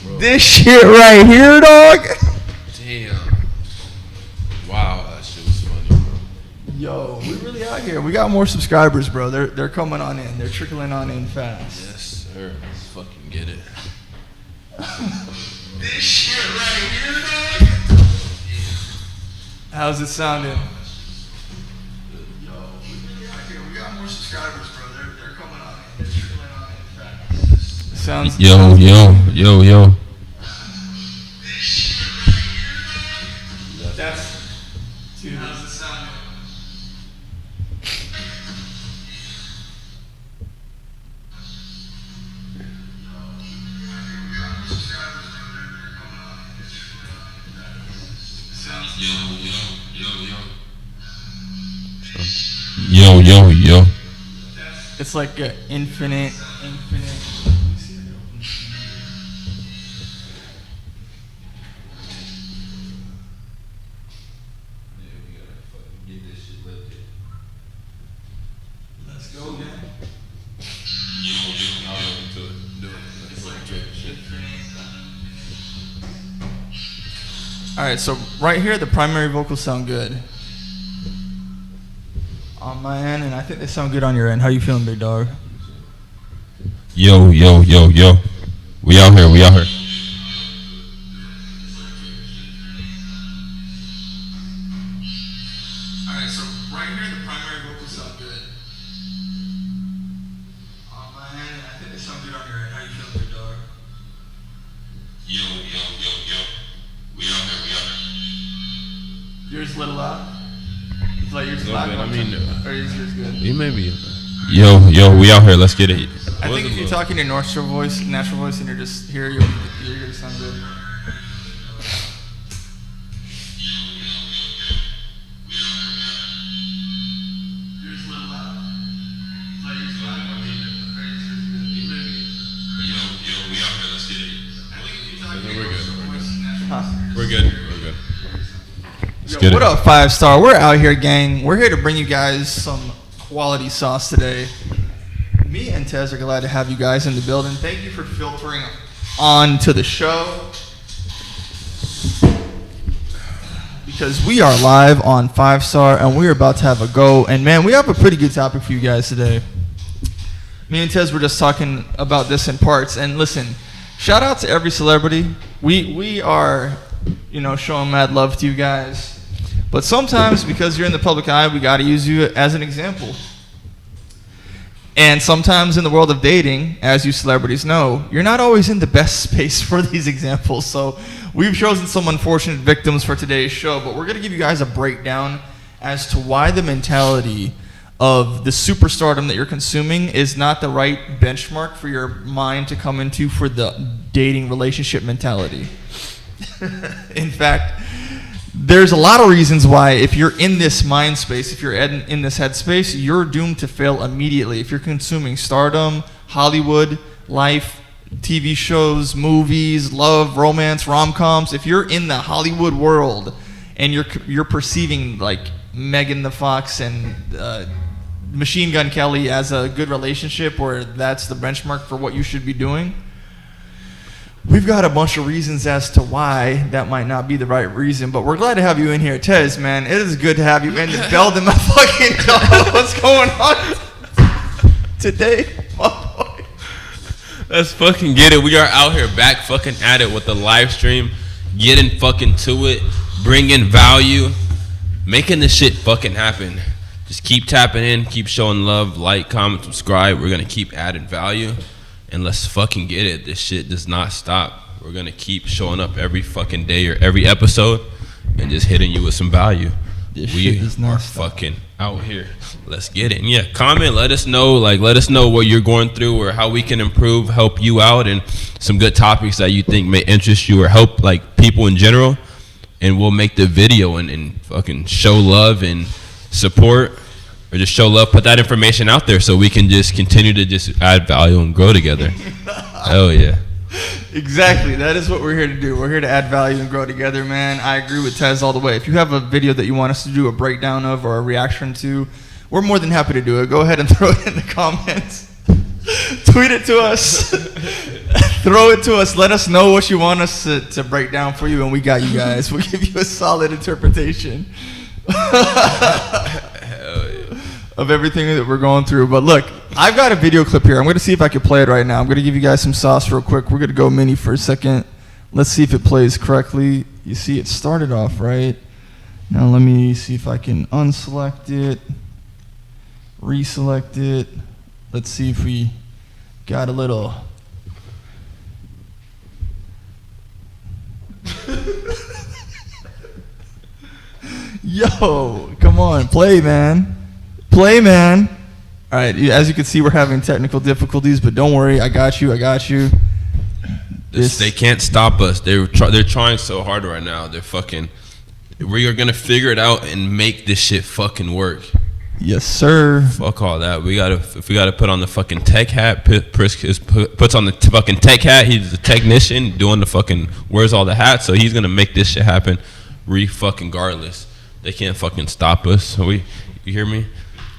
bro. This shit right here, dog. Damn. Wow, that shit was funny, bro. Yo, we really out here. We got more subscribers, bro. They're coming on in. They're trickling on in fast. Yes, sir. Let's fucking get it. This shit right here, dog. How's it sounding? Yo, we really out here. We got more subscribers, bro. They're coming on in. They're trickling on in fast. Sounds. Yo. This shit right here, dog. That's. Dude, how's it sounding? Yo. It's like an infinite. Let's go, man. All right, so right here, the primary vocals sound good on my end, and I think they sound good on your end. How you feeling, big dog? Yo. We out here. All right, so right here, the primary vocals sound good on my end, and I think they sound good on your end. How you feeling, big dog? Yo. We out here. Yours a little loud? It's like yours is No, loud? man, I mean, or is yours good? You may be. Yo, we out here. Let's get it. I think if you're talking your natural voice, and you're just here, you're gonna sound good. Yours a little loud. It's like yours is loud. Or yours is good. Yo, we out here. Let's get it. I think if you're talking We're your good. natural voice, Huh? We're good. Yo, what up, 5-star? We're out here, gang. We're here to bring you guys some quality sauce today. Me and Tez are glad to have you guys in the building. Thank you for filtering on to the show, because we are live on 5-star and we're about to have a go. And man, we have a pretty good topic for you guys today. Me and Tez were just talking about this in parts. And listen, shout out to every celebrity. We are, showing mad love to you guys. But sometimes, because you're in the public eye, we got to use you as an example. And sometimes in the world of dating, as you celebrities know, you're not always in the best space for these examples. So we've chosen some unfortunate victims for today's show, but we're going to give you guys a breakdown as to why the mentality of the superstardom that you're consuming is not the right benchmark for your mind to come into for the dating relationship mentality. In fact, there's a lot of reasons why, if you're in this mind space, if you're in this headspace, you're doomed to fail immediately. If you're consuming stardom, Hollywood, life, TV shows, movies, love, romance, rom-coms, if you're in the Hollywood world and you're perceiving like Megan the Fox and Machine Gun Kelly as a good relationship, or that's the benchmark for what you should be doing, we've got a bunch of reasons as to why that might not be the right reason, but we're glad to have you in here. Tez, man, it is good to have you in the building. My fucking dog, what's going on today, my boy? Let's fucking get it. We are out here back fucking at it with the live stream, getting fucking to it, bringing value, making this shit fucking happen. Just keep tapping in, keep showing love, like, comment, subscribe. We're gonna keep adding value. And let's fucking get it. This shit does not stop. We're going to keep showing up every fucking day or every episode and just hitting you with some value. We are fucking out here. Let's get it. And yeah, comment, let us know what you're going through or how we can improve, help you out, and some good topics that you think may interest you or help like people in general. And we'll make the video and fucking show love and support. Or just show love, put that information out there so we can just continue to just add value and grow together. Hell yeah. Exactly. That is what we're here to do. We're here to add value and grow together, man. I agree with Tez all the way. If you have a video that you want us to do a breakdown of or a reaction to, we're more than happy to do it. Go ahead and throw it in the comments. Tweet it to us. Throw it to us. Let us know what you want us to break down for you, and we got you guys. We'll give you a solid interpretation of everything that we're going through. But look, I've got a video clip here. I'm going to see if I can play it right now. I'm going to give you guys some sauce real quick. We're going to go mini for a second. Let's see if it plays correctly. You see it started off right. Now let me see if I can unselect it, reselect it. Let's see if we got a little... Yo, come on, play, man. Play, man. All right, as you can see, we're having technical difficulties, but don't worry, I got you. They can't stop us. They're trying so hard right now. They're fucking... We are gonna figure it out and make this shit fucking work. Yes, sir. Fuck all that. If we gotta put on the fucking tech hat, puts on the fucking tech hat. He's the technician doing the fucking wears all the hats, so he's gonna make this shit happen. Fucking regardless. They can't fucking stop us. So you hear me?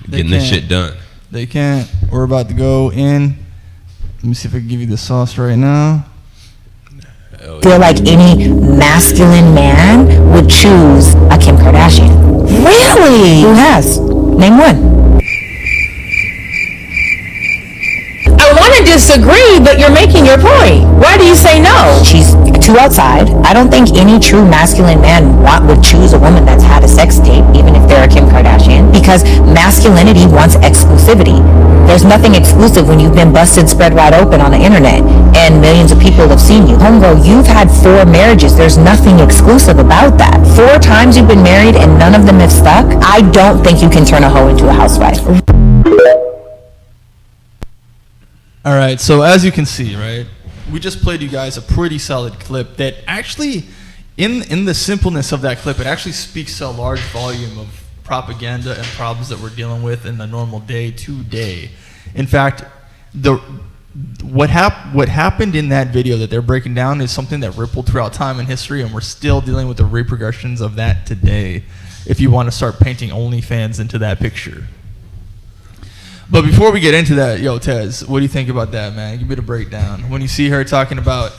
Getting this shit done. They can't. We're about to go in. Let me see if I can give you the sauce right now. Feel like any masculine man would choose a Kim Kardashian. Really? Who has? Name one. I want to disagree, but you're making your point. Why do you say no? She's too outside. I don't think any true masculine man would choose a woman that's had a sex tape, even if they're a Kim Kardashian, because masculinity wants exclusivity. There's nothing exclusive when you've been busted spread wide open on the internet and millions of people have seen you. Homegirl, you've had 4 marriages. There's nothing exclusive about that. 4 times you've been married and none of them have stuck. I don't think you can turn a hoe into a housewife. All right, so as you can see, right, we just played you guys a pretty solid clip that actually, in the simpleness of that clip, it actually speaks to a large volume of propaganda and problems that we're dealing with in the normal day-to-day. In fact, what happened in that video that they're breaking down is something that rippled throughout time and history, and we're still dealing with the repercussions of that today if you want to start painting OnlyFans into that picture. But before we get into that, yo, Tez, what do you think about that, man? Give me the breakdown. When you see her talking about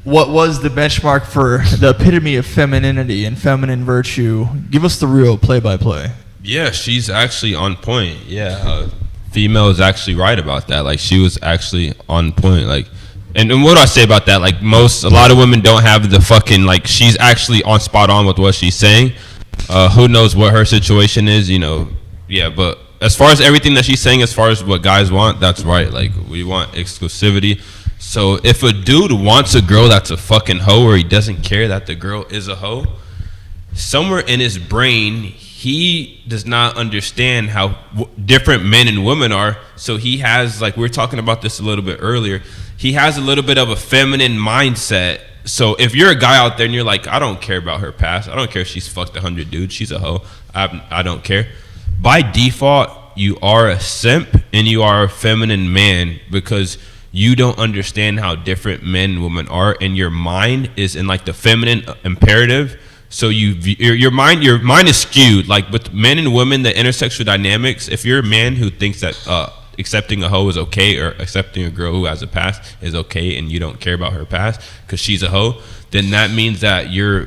what was the benchmark for the epitome of femininity and feminine virtue, give us the real play-by-play. Yeah, she's actually on point. Yeah, female is actually right about that. Like, she was actually on point. Like, and what do I say about that? Like, a lot of women don't have the fucking, like, she's actually spot on with what she's saying. Who knows what her situation is, you know. Yeah, but as far as everything that she's saying, as far as what guys want, that's right. Like, we want exclusivity. So if a dude wants a girl that's a fucking hoe, or he doesn't care that the girl is a hoe, somewhere in his brain, he does not understand how different men and women are. So he has, like we were talking about this a little bit earlier, he has a little bit of a feminine mindset. So if you're a guy out there and you're like, I don't care about her past, I don't care if she's fucked 100 dudes, she's a hoe, I don't care. By default, you are a simp and you are a feminine man because you don't understand how different men and women are, and your mind is in like the feminine imperative. So your mind is skewed. Like with men and women, the intersexual dynamics. If you're a man who thinks that accepting a hoe is okay, or accepting a girl who has a past is okay, and you don't care about her past because she's a hoe, then that means that your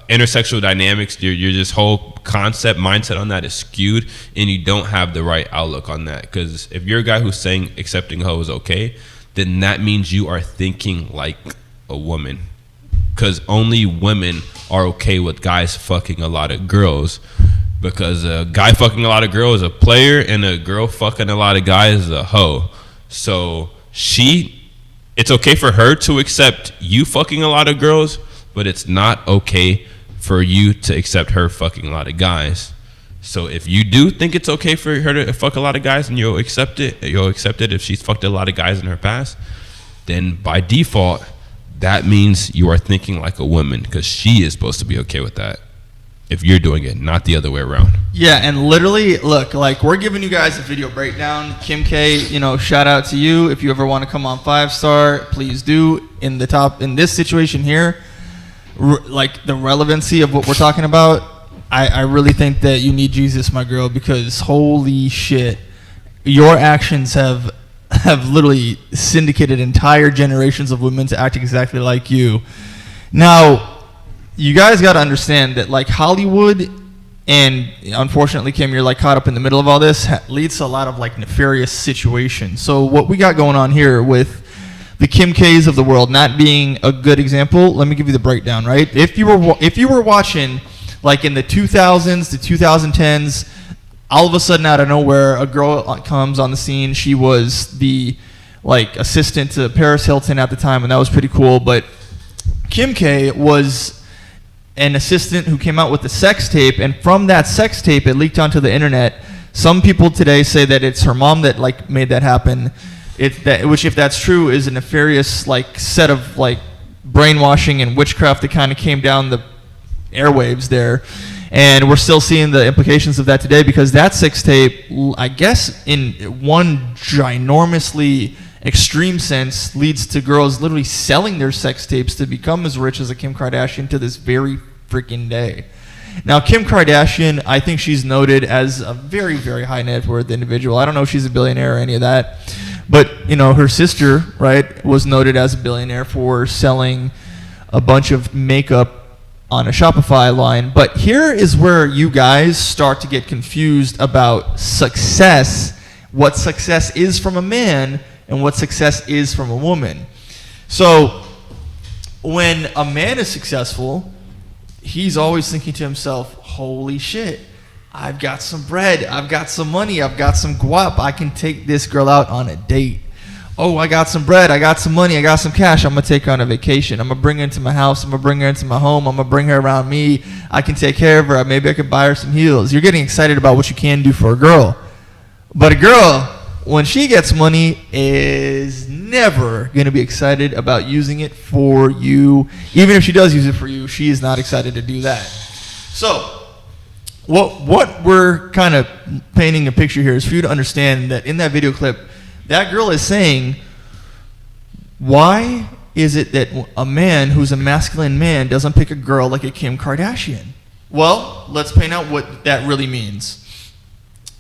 intersexual dynamics, your just whole concept, mindset on that is skewed, and you don't have the right outlook on that. Because if you're a guy who's saying accepting a hoe is okay, then that means you are thinking like a woman. Because only women are okay with guys fucking a lot of girls. Because a guy fucking a lot of girls is a player, and a girl fucking a lot of guys is a hoe. So it's okay for her to accept you fucking a lot of girls, but it's not okay for you to accept her fucking a lot of guys. So if you do think it's okay for her to fuck a lot of guys and you'll accept it if she's fucked a lot of guys in her past, then by default, that means you are thinking like a woman, because she is supposed to be okay with that. If you're doing it, not the other way around. Yeah, and literally, look, like, we're giving you guys a video breakdown. Kim K, shout out to you. If you ever want to come on 5-star, please do. In this situation here, like, the relevancy of what we're talking about, I really think that you need Jesus, my girl, because holy shit, your actions have have literally syndicated entire generations of women to act exactly like you. Now, you guys got to understand that like Hollywood, and unfortunately, Kim, you're like caught up in the middle of all this, leads to a lot of like nefarious situations. So what we got going on here with the Kim K's of the world not being a good example, let me give you the breakdown, right? If you were watching like in the 2000s to 2010s, all of a sudden out of nowhere, a girl comes on the scene. She was the like assistant to Paris Hilton at the time, and that was pretty cool. But Kim K was an assistant who came out with the sex tape, and from that sex tape, it leaked onto the internet. Some people today say that it's her mom that like made that happen. Which, if that's true, is a nefarious like set of like brainwashing and witchcraft that kind of came down the airwaves there. And we're still seeing the implications of that today, because that sex tape, I guess, in one ginormously extreme sense, leads to girls literally selling their sex tapes to become as rich as a Kim Kardashian to this very freaking day. Now, Kim Kardashian, I think she's noted as a very, very high net worth individual. I don't know if she's a billionaire or any of that. But, you know, her sister, right, was noted as a billionaire for selling a bunch of makeup on a Shopify line. But here is where you guys start to get confused about success, what success is from a man and what success is from a woman. So when a man is successful, he's always thinking to himself, holy shit, I've got some bread, I've got some money, I've got some guap, I can take this girl out on a date. Oh, I got some bread, I got some money, I got some cash, I'm going to take her on a vacation. I'm going to bring her into my house, I'm going to bring her into my home, I'm going to bring her around me, I can take care of her, maybe I could buy her some heels. You're getting excited about what you can do for a girl. But a girl, when she gets money, is never going to be excited about using it for you. Even if she does use it for you, she is not excited to do that. So what we're kind of painting a picture here is for you to understand that in that video clip, that girl is saying, why is it that a man who's a masculine man doesn't pick a girl like a Kim Kardashian? Well, let's paint out what that really means.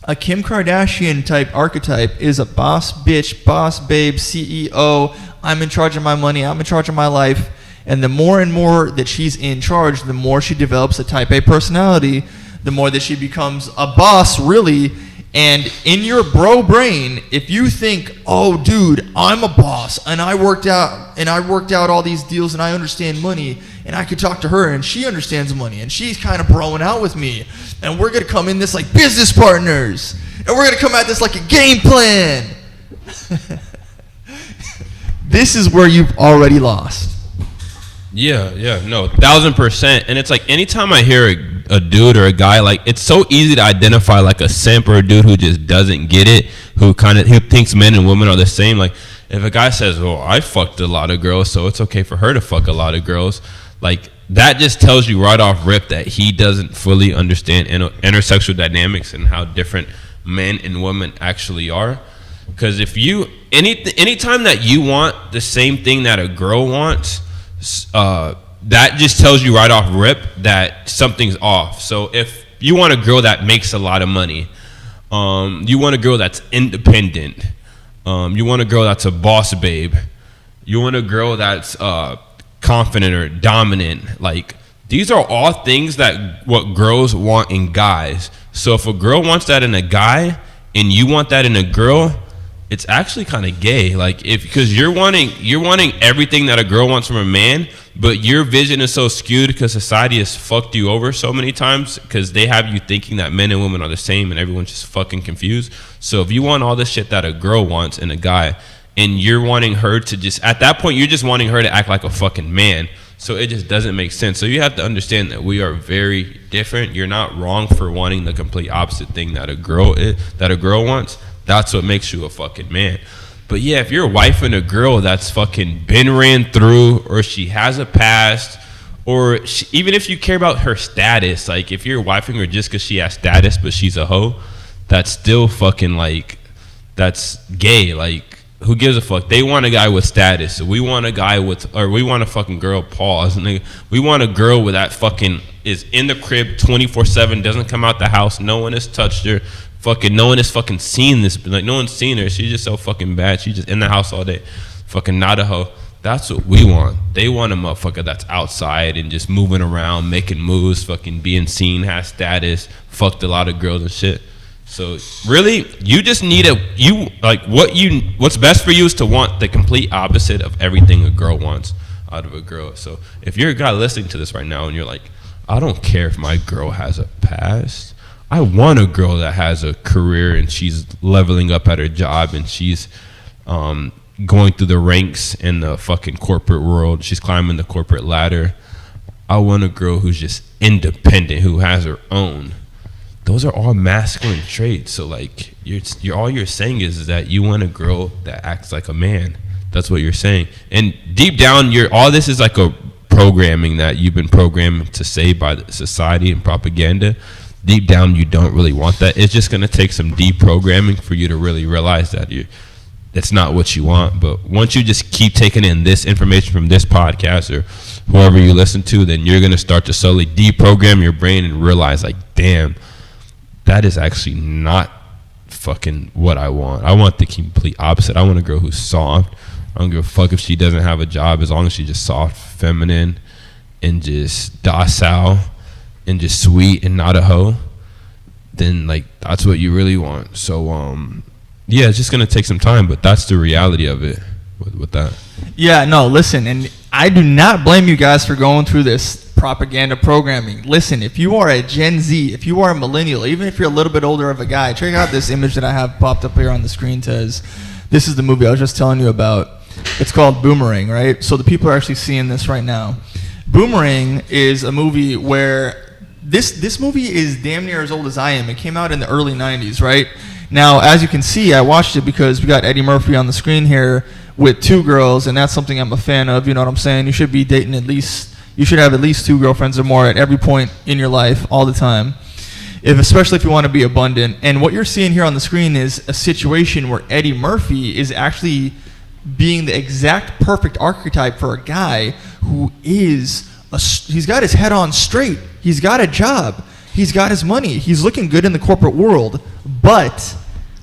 A Kim Kardashian type archetype is a boss bitch, boss babe, CEO. I'm in charge of my money, I'm in charge of my life. And the more and more that she's in charge, the more she develops a type A personality, the more that she becomes a boss, really. And in your bro brain, if you think, oh, dude, I'm a boss, and I worked out all these deals, and I understand money, and I could talk to her, and she understands money, and she's kind of broing out with me, and we're gonna come in this like business partners, and we're gonna come at this like a game plan. This is where you've already lost. Yeah, no, 1,000%. And it's like anytime I hear a dude or a guy, like it's so easy to identify like a simp or a dude who just doesn't get it, who thinks men and women are the same. Like if a guy says, "Oh, I fucked a lot of girls, so it's okay for her to fuck a lot of girls," like that just tells you right off rip that he doesn't fully understand intersexual dynamics and how different men and women actually are. Because if you anytime that you want the same thing that a girl wants, that just tells you right off rip that something's off. So if you want a girl that makes a lot of money, you want a girl that's independent, you want a girl that's a boss babe, you want a girl that's confident or dominant, like these are all things that what girls want in guys. So if a girl wants that in a guy and you want that in a girl, it's actually kind of gay, like because you're wanting everything that a girl wants from a man, but your vision is so skewed because society has fucked you over so many times because they have you thinking that men and women are the same and everyone's just fucking confused. So if you want all the shit that a girl wants in a guy, and you're wanting her to just at that point you're just wanting her to act like a fucking man, so it just doesn't make sense. So you have to understand that we are very different. You're not wrong for wanting the complete opposite thing that a girl wants. That's what makes you a fucking man. But yeah, if you're wifing a girl that's fucking been ran through, or she has a past, or even if you care about her status, like if you're wifing her just because she has status but she's a hoe, that's still fucking like, that's gay. Like who gives a fuck? They want a guy with status. So we want a guy with, or we want a fucking girl, pause. We want a girl with that fucking is in the crib 24/7, doesn't come out the house, no one has touched her, fucking no one has fucking seen this. Like no one's seen her. She's just so fucking bad. She's just in the house all day, fucking not a hoe. That's what we want. They want a motherfucker that's outside and just moving around, making moves, fucking being seen, has status, fucked a lot of girls and shit. So really, you just need what's best for you is to want the complete opposite of everything a girl wants out of a girl. So if you're a guy listening to this right now and you're like, I don't care if my girl has a past. I want a girl that has a career and she's leveling up at her job and she's going through the ranks in the fucking corporate world. She's climbing the corporate ladder. I want a girl who's just independent, who has her own. Those are all masculine traits. So like you're all you're saying is that you want a girl that acts like a man. That's what you're saying. And deep down, all this is like a programming that you've been programmed to say by the society and propaganda. Deep down, you don't really want that. It's just gonna take some deprogramming for you to really realize that it's not what you want. But once you just keep taking in this information from this podcast or whoever you listen to, then you're going to start to slowly deprogram your brain and realize, like, damn, that is actually not fucking what I want. I want the complete opposite. I want a girl who's soft. I don't give a fuck if she doesn't have a job, as long as she's just soft, feminine, and just docile, and just sweet and not a hoe. Then, like, that's what you really want. So, yeah, it's just going to take some time, but that's the reality of it with that. Yeah, no, listen, and I do not blame you guys for going through this propaganda programming. Listen, if you are a Gen Z, if you are a millennial, even if you're a little bit older of a guy, check out this image that I have popped up here on the screen. Tez. This is the movie I was just telling you about. It's called Boomerang, right? So the people are actually seeing this right now. Boomerang is a movie where this movie is damn near as old as I am. It came out in the early 90s, right? Now, as you can see, I watched it because we got Eddie Murphy on the screen here with two girls, and that's something I'm a fan of. You know what I'm saying? You should be dating you should have at least two girlfriends or more at every point in your life, all the time, especially if you want to be abundant. And what you're seeing here on the screen is a situation where Eddie Murphy is actually being the exact perfect archetype for a guy who he's got his head on straight. He's got a job. He's got his money. He's looking good in the corporate world, but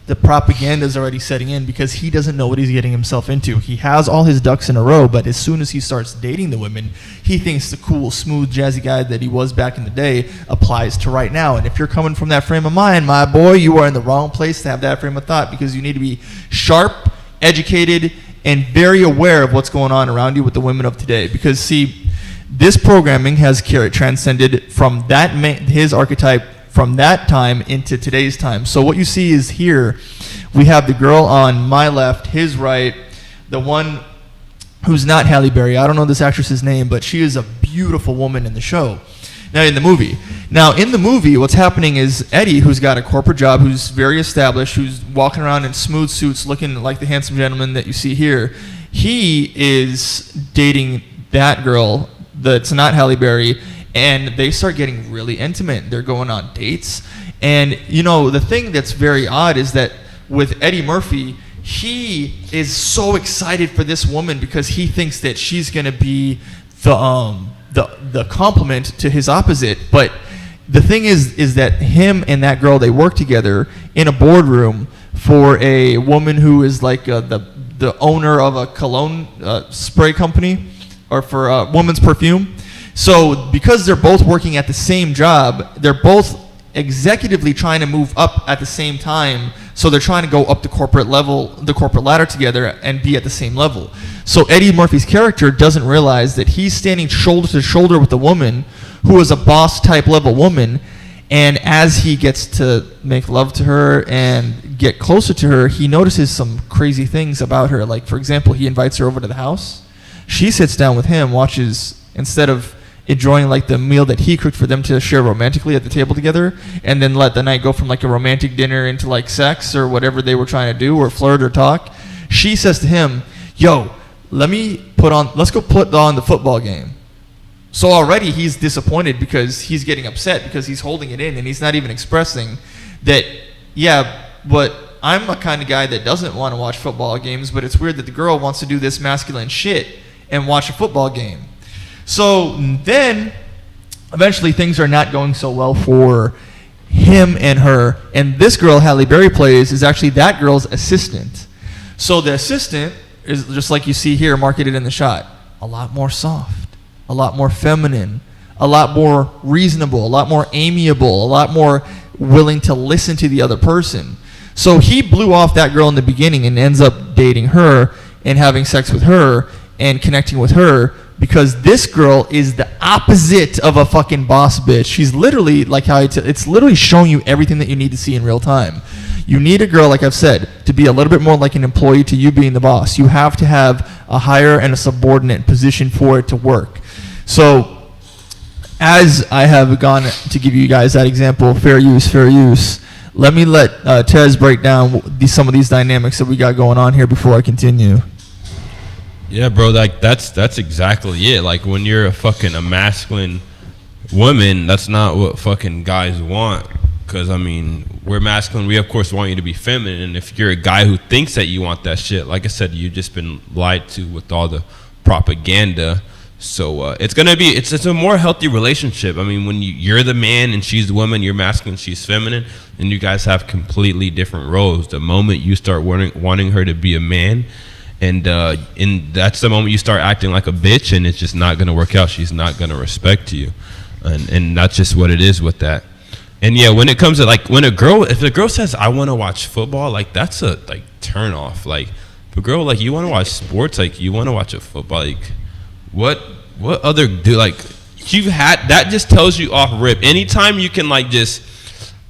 the propaganda is already setting in because he doesn't know what he's getting himself into. He has all his ducks in a row, but as soon as he starts dating the women, he thinks the cool, smooth, jazzy guy that he was back in the day applies to right now. And if you're coming from that frame of mind, my boy, you are in the wrong place to have that frame of thought, because you need to be sharp, educated, and very aware of what's going on around you with the women of today. Because, see, this programming has transcended from his archetype from that time into today's time. So what you see is here, we have the girl on my left, his right, the one who's not Halle Berry. I don't know this actress's name, but she is a beautiful woman in the show. Now, in the movie, what's happening is Eddie, who's got a corporate job, who's very established, who's walking around in smooth suits, looking like the handsome gentleman that you see here, he is dating that girl that's not Halle Berry, and they start getting really intimate. They're going on dates. And, you know, the thing that's very odd is that with Eddie Murphy, he is so excited for this woman because he thinks that she's going to be the complement to his opposite. But the thing is that him and that girl, they work together in a boardroom for a woman who is like the owner of a cologne spray company, or for a woman's perfume. So because they're both working at the same job, they're both executively trying to move up at the same time. So they're trying to go up the corporate ladder together and be at the same level. So Eddie Murphy's character doesn't realize that he's standing shoulder to shoulder with a woman who is a boss type level woman. And as he gets to make love to her and get closer to her, he notices some crazy things about her. Like, for example, he invites her over to the house. She sits down with him, watches, instead of enjoying like the meal that he cooked for them to share romantically at the table together, and then let the night go from like a romantic dinner into like sex or whatever they were trying to do, or flirt or talk. She says to him, yo, let's go put on the football game. So already he's disappointed because he's getting upset because he's holding it in and he's not even expressing that, yeah, but I'm a kind of guy that doesn't want to watch football games, but it's weird that the girl wants to do this masculine shit and watch a football game. So then, eventually things are not going so well for him and her. And this girl Halle Berry plays is actually that girl's assistant. So the assistant is just like you see here marketed in the shot. A lot more soft, a lot more feminine, a lot more reasonable, a lot more amiable, a lot more willing to listen to the other person. So he blew off that girl in the beginning and ends up dating her and having sex with her and connecting with her because this girl is the opposite of a fucking boss bitch. She's literally like it's literally showing you everything that you need to see in real time. You need a girl, like I've said, to be a little bit more like an employee to you being the boss. You have to have a higher and a subordinate position for it to work. So as I have gone to give you guys that example, fair use, let me let Tez break down some of these dynamics that we got going on here before I continue. Yeah, bro, like that's exactly it. Like when you're a masculine woman, that's not what fucking guys want. Because, I mean, we're masculine. We, of course, want you to be feminine. And if you're a guy who thinks that you want that shit, like I said, you've just been lied to with all the propaganda. So it's going to be, it's a more healthy relationship. I mean, when you're the man and she's the woman, you're masculine, she's feminine, and you guys have completely different roles. The moment you start wanting her to be a man, and that's the moment you start acting like a bitch, and it's just not going to work out. She's not going to respect you. And that's just what it is with that. And yeah, when it comes to like if a girl says I want to watch football, like that's a like turn off. Like if a girl like you want to watch sports, like you want to watch a football, like what other do like you've had that just tells you off rip. Anytime you can like just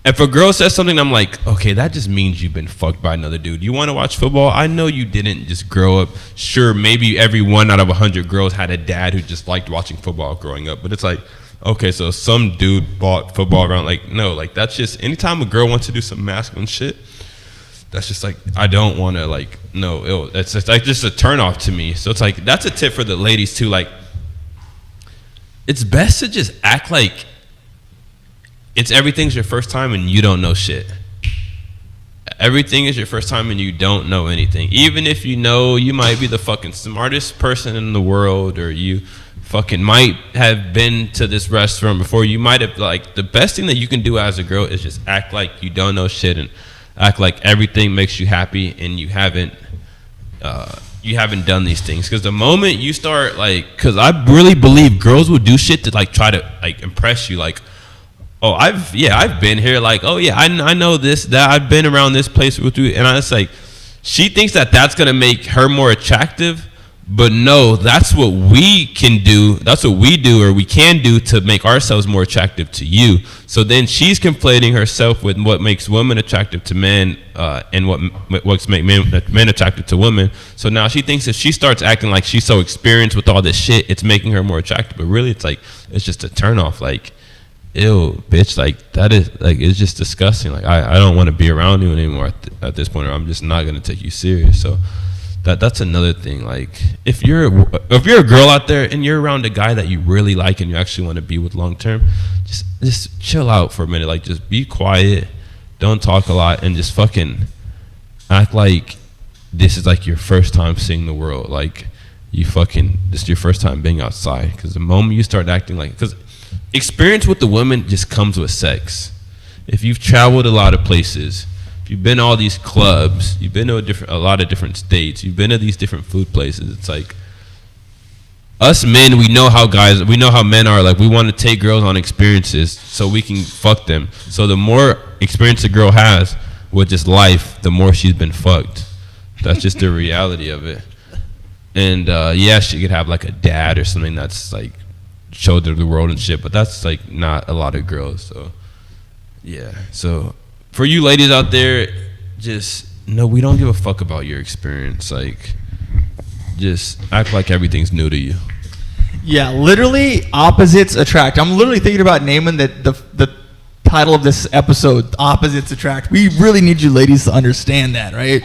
if a girl says something, I'm like, okay, that just means you've been fucked by another dude. You want to watch football? I know you didn't just grow up. Sure, maybe every 1 out of 100 girls had a dad who just liked watching football growing up, but it's like. Okay, so some dude bought football around. Like, no, like that's just anytime a girl wants to do some masculine shit, that's just like I don't want to like no. It's just like just a turn off to me. So it's like that's a tip for the ladies too. Like, it's best to just act like everything's your first time and you don't know shit. Everything is your first time and you don't know anything. Even if you know you might be the fucking smartest person in the world or you fucking might have been to this restaurant before. You might have like the best thing that you can do as a girl is just act like you don't know shit and act like everything makes you happy and you haven't done these things. Because the moment you start like, because I really believe girls will do shit to like try to like impress you. Like, oh, I've been here. Like, oh yeah, I know this, that I've been around this place with you. And I was like, she thinks that that's gonna make her more attractive. But no, that's what we can do. That's what we do or we can do to make ourselves more attractive to you. So then she's conflating herself with what makes women attractive to men and what makes men attractive to women. So now she thinks if she starts acting like she's so experienced with all this shit, it's making her more attractive. But really, it's like it's just a turnoff. Like, ew, bitch. Like that is like it's just disgusting. Like I don't want to be around you anymore at this point, or I'm just not gonna take you serious. So. That's another thing. Like if you're a girl out there and you're around a guy that you really like and you actually want to be with long term, just chill out for a minute. Like just be quiet, don't talk a lot, and just fucking act like this is like your first time seeing the world. Like this is your first time being outside. Because the moment you start acting like, because experience with the women just comes with sex. If you've traveled a lot of places. You've been to all these clubs. You've been to a lot of different states. You've been to these different food places. It's like us men, we know how men are. Like we want to take girls on experiences so we can fuck them. So the more experience a girl has with just life, the more she's been fucked. That's just the reality of it. And yeah, she could have like a dad or something that's like showed her the world and shit. But that's like not a lot of girls. So yeah. So. For you ladies out there, just no, we don't give a fuck about your experience. Like, just act like everything's new to you. Yeah, literally opposites attract. I'm literally thinking about naming the title of this episode, Opposites Attract. We really need you ladies to understand that, right?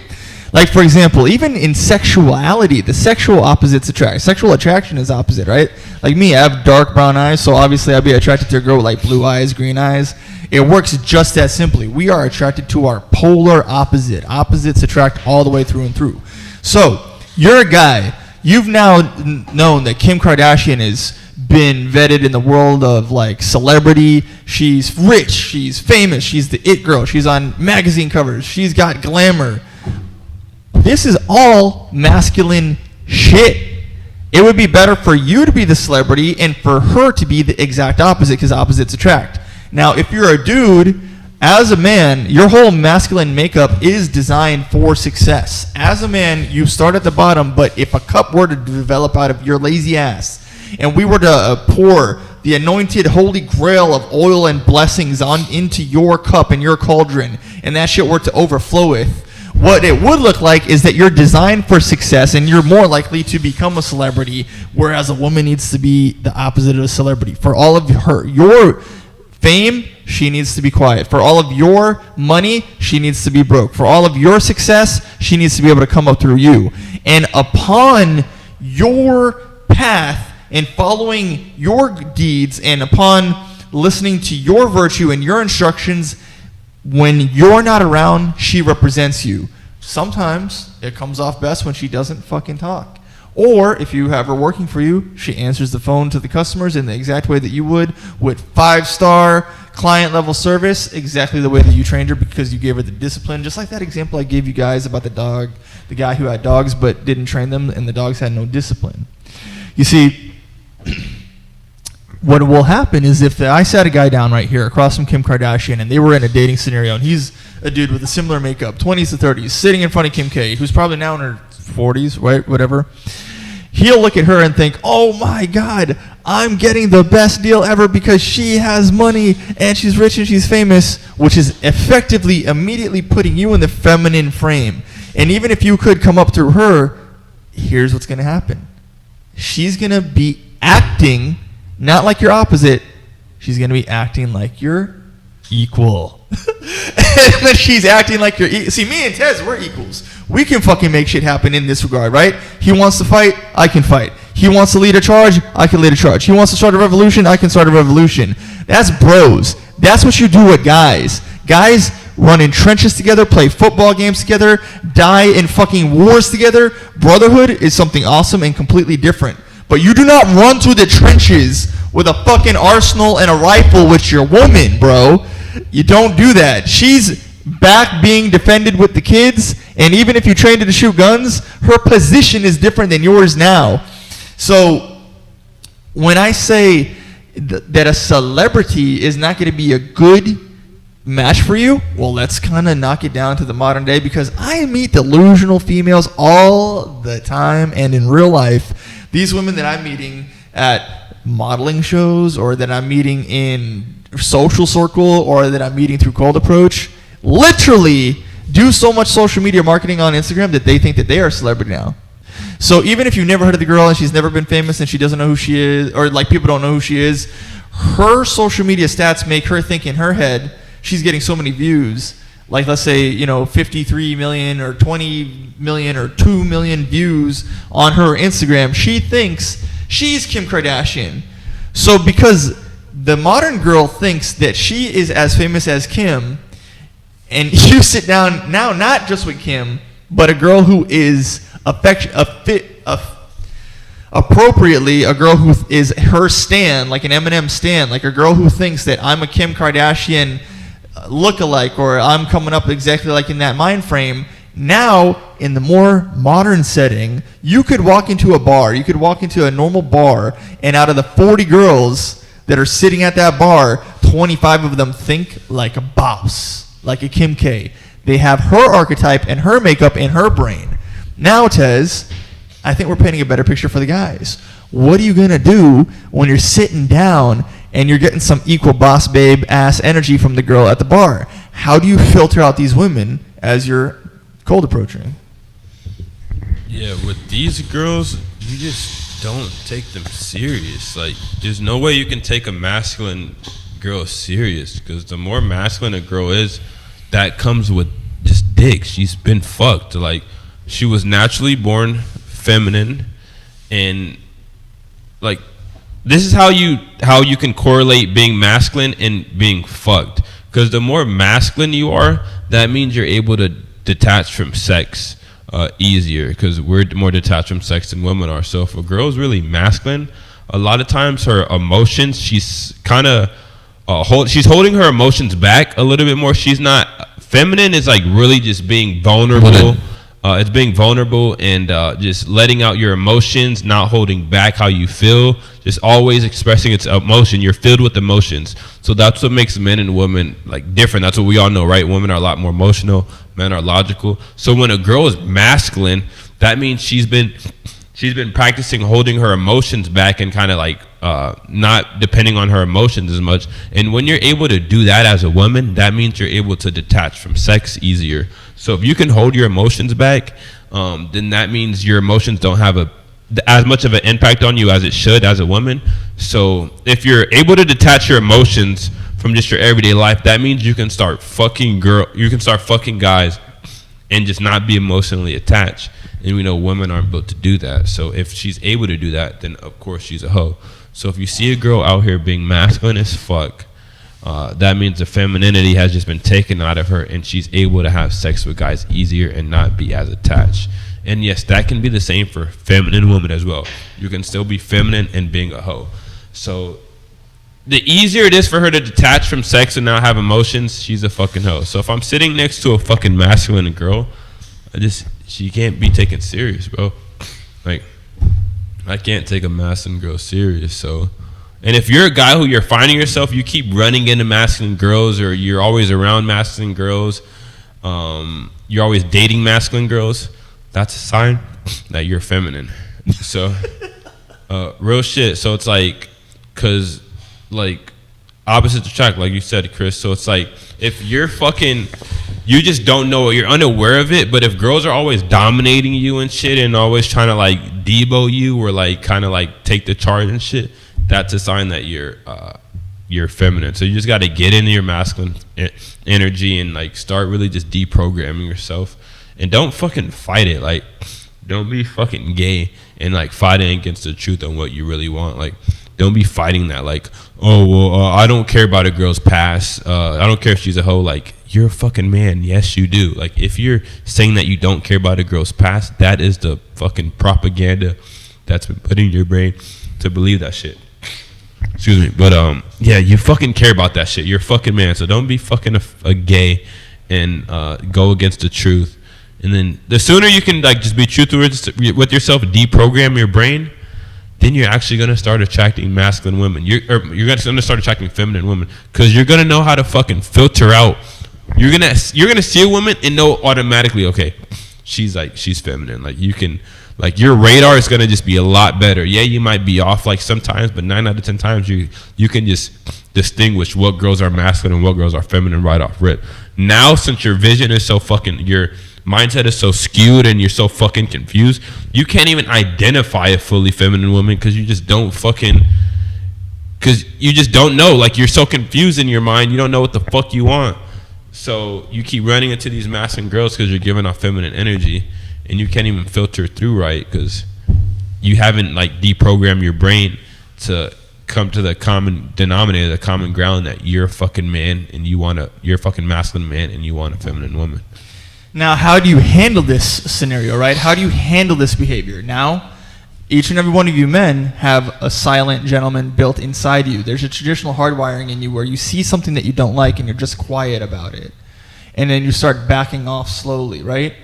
Like, for example, even in sexuality, the sexual opposites attract. Sexual attraction is opposite, right? Like me, I have dark brown eyes, so obviously I'd be attracted to a girl with like blue eyes, green eyes. It works just that simply. We are attracted to our polar opposite. Opposites attract all the way through and through. So, you're a guy. You've now known that Kim Kardashian is been vetted in the world of like celebrity. She's rich. She's famous. She's the it girl. She's on magazine covers. She's got glamour. This is all masculine shit. It would be better for you to be the celebrity and for her to be the exact opposite, because opposites attract. Now, if you're a dude, as a man, your whole masculine makeup is designed for success. As a man, you start at the bottom, but if a cup were to develop out of your lazy ass, and we were to pour the anointed holy grail of oil and blessings into your cup and your cauldron, and that shit were to overfloweth, what it would look like is that you're designed for success and you're more likely to become a celebrity, whereas a woman needs to be the opposite of a celebrity. For all of your fame, she needs to be quiet. For all of your money, she needs to be broke. For all of your success, she needs to be able to come up through you. And upon your path and following your deeds and upon listening to your virtue and your instructions, when you're not around, she represents you. Sometimes it comes off best when she doesn't fucking talk. Or if you have her working for you, she answers the phone to the customers in the exact way that you would, with 5-star client level service, exactly the way that you trained her because you gave her the discipline. Just like that example I gave you guys about the dog, the guy who had dogs but didn't train them and the dogs had no discipline. You see, what will happen is if I sat a guy down right here across from Kim Kardashian and they were in a dating scenario and he's a dude with a similar makeup, 20s to 30s, sitting in front of Kim K, who's probably now in her 40s, right, whatever, he'll look at her and think, oh my God, I'm getting the best deal ever because she has money and she's rich and she's famous, which is effectively immediately putting you in the feminine frame. And even if you could come up through her, here's what's going to happen. She's going to be acting not like your opposite. She's going to be acting like your equal. And when she's acting like your see, me and Tez, we're equals. We can fucking make shit happen in this regard, right? He wants to fight, I can fight. He wants to lead a charge, I can lead a charge. He wants to start a revolution, I can start a revolution. That's bros. That's what you do with guys. Guys run in trenches together, play football games together, die in fucking wars together. Brotherhood is something awesome and completely different. But you do not run through the trenches with a fucking arsenal and a rifle with your woman, bro. You don't do that. She's back being defended with the kids, and even if you trained her to shoot guns, her position is different than yours now. So when I say that a celebrity is not going to be a good match for you, well, let's kind of knock it down to the modern day, because I meet delusional females all the time, and in real life, these women that I'm meeting at modeling shows or that I'm meeting in social circle or that I'm meeting through cold approach literally do so much social media marketing on Instagram that they think that they are a celebrity now. So even if you've never heard of the girl and she's never been famous and she doesn't know who she is, or like people don't know who she is, her social media stats make her think in her head she's getting so many views. Like, let's say, 53 million or 20 million or 2 million views on her Instagram. She thinks she's Kim Kardashian. So because the modern girl thinks that she is as famous as Kim, and you sit down now not just with Kim, but a girl who is appropriately a girl who is her stan, like an Eminem stan, like a girl who thinks that I'm a Kim Kardashian look-alike, or I'm coming up exactly like in that mind frame. Now, in the more modern setting, you could walk into a bar, you could walk into a normal bar, and out of the 40 girls that are sitting at that bar, 25 of them think like a boss, like a Kim K. They have her archetype and her makeup in her brain. Now, Tez, I think we're painting a better picture for the guys. What are you going to do when you're sitting down and you're getting some equal boss babe ass energy from the girl at the bar? How do you filter out these women as you're cold approaching? Yeah, with these girls, you just don't take them serious. Like, there's no way you can take a masculine girl serious, because the more masculine a girl is, that comes with just dick. She's been fucked. Like, she was naturally born feminine, and like, this is how you can correlate being masculine and being fucked. Because the more masculine you are, that means you're able to detach from sex easier, because we're more detached from sex than women are. So if a girl's really masculine, a lot of times her emotions, she's kind of she's holding her emotions back a little bit more. She's not feminine. Is like really just being vulnerable. It's being vulnerable and just letting out your emotions, not holding back how you feel, just always expressing its emotion. You're filled with emotions. So that's what makes men and women like different. That's what we all know, right? Women are a lot more emotional, men are logical. So when a girl is masculine, that means she's been practicing holding her emotions back and kind of like not depending on her emotions as much. And when you're able to do that as a woman, that means you're able to detach from sex easier. So if you can hold your emotions back, then that means your emotions don't have as much of an impact on you as it should as a woman. So if you're able to detach your emotions from just your everyday life, that means you can start fucking guys and just not be emotionally attached. And we know women aren't built to do that. So if she's able to do that, then of course she's a hoe. So if you see a girl out here being masculine as fuck, that means the femininity has just been taken out of her and she's able to have sex with guys easier and not be as attached. And yes, that can be the same for feminine women as well. You can still be feminine and being a hoe. So the easier it is for her to detach from sex and not have emotions, she's a fucking hoe. So if I'm sitting next to a fucking masculine girl, she can't be taken serious, bro. Like, I can't take a masculine girl serious. So, and if you're a guy who you're finding yourself, you keep running into masculine girls, or you're always around masculine girls, you're always dating masculine girls, that's a sign that you're feminine. So, real shit. So it's like, cause like opposites attract, like you said, Chris. So it's like, if you're fucking, you just don't know it, you're unaware of it. But if girls are always dominating you and shit and always trying to like debo you or like kind of like take the charge and shit, that's a sign that you're feminine. So you just got to get into your masculine energy and like start really just deprogramming yourself. And don't fucking fight it. Like, don't be fucking gay and like fighting against the truth on what you really want. Like, don't be fighting that. Like, oh, well, I don't care about a girl's past. I don't care if she's a hoe. Like, you're a fucking man. Yes, you do. Like, if you're saying that you don't care about a girl's past, that is the fucking propaganda that's been put in your brain to believe that shit. Excuse me. But, yeah, you fucking care about that shit. You're a fucking man. So don't be fucking a gay and go against the truth. And then the sooner you can like just be truthful with yourself, deprogram your brain, then you're actually gonna start attracting masculine women. You're gonna start attracting feminine women because you're gonna know how to fucking filter out. You're gonna see a woman and know automatically, okay, she's feminine. Like you can, like your radar is gonna just be a lot better. Yeah, you might be off like sometimes, but 9 out of 10 times you can just distinguish what girls are masculine and what girls are feminine right off rip. Now, since your vision is so fucking your mindset is so skewed and you're so fucking confused, you can't even identify a fully feminine woman because you just don't know. Like, you're so confused in your mind, you don't know what the fuck you want. So you keep running into these masculine girls because you're giving off feminine energy and you can't even filter through right because you haven't like deprogrammed your brain to come to the common denominator, the common ground that you're a fucking man and you're a fucking masculine man and you want a feminine woman. Now, how do you handle this scenario, right? How do you handle this behavior? Now, each and every one of you men have a silent gentleman built inside you. There's a traditional hardwiring in you where you see something that you don't like and you're just quiet about it. And then you start backing off slowly, right?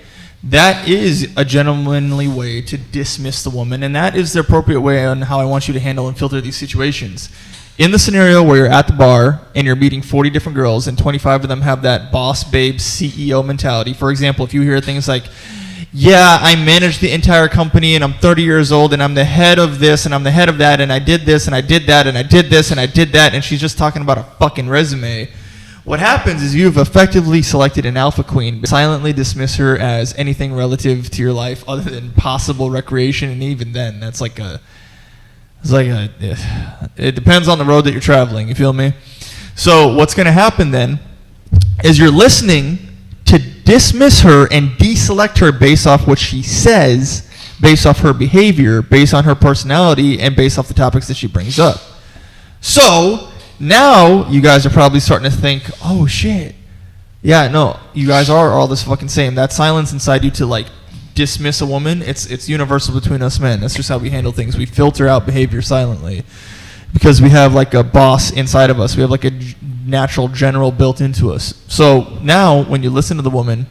That is a gentlemanly way to dismiss the woman, and that is the appropriate way on how I want you to handle and filter these situations. In the scenario where you're at the bar and you're meeting 40 different girls and 25 of them have that boss babe CEO mentality. For example, if you hear things like, yeah, I manage the entire company and I'm 30 years old and I'm the head of this and I'm the head of that and I did this and I did that and I did this and I did that, and she's just talking about a fucking resume. What happens is you've effectively selected an alpha queen. Silently dismiss her as anything relative to your life other than possible recreation, and even then, that's like it depends on the road that you're traveling, you feel me? So what's going to happen then is you're listening to dismiss her and deselect her based off what she says, based off her behavior, based on her personality, and based off the topics that she brings up. So now you guys are probably starting to think, oh shit, yeah, no, you guys are all this fucking same. That silence inside you to like dismiss a woman, it's universal between us men. That's just how we handle things. We filter out behavior silently because we have like a boss inside of us. We have like a natural general built into us. So now when you listen to the woman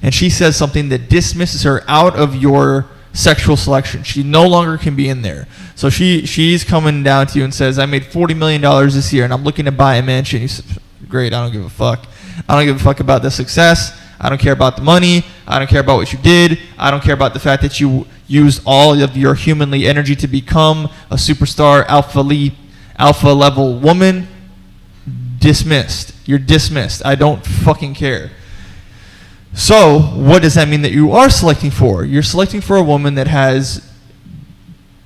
and she says something that dismisses her out of your sexual selection, she no longer can be in there. So she's coming down to you and says, I made $40 million this year and I'm looking to buy a mansion. You say, great, I don't give a fuck. I don't give a fuck about the success. I don't care about the money. I don't care about what you did. I don't care about the fact that you used all of your humanly energy to become a superstar alpha level woman. Dismissed. You're dismissed. I don't fucking care. So what does that mean that you are selecting for? You're selecting for a woman that has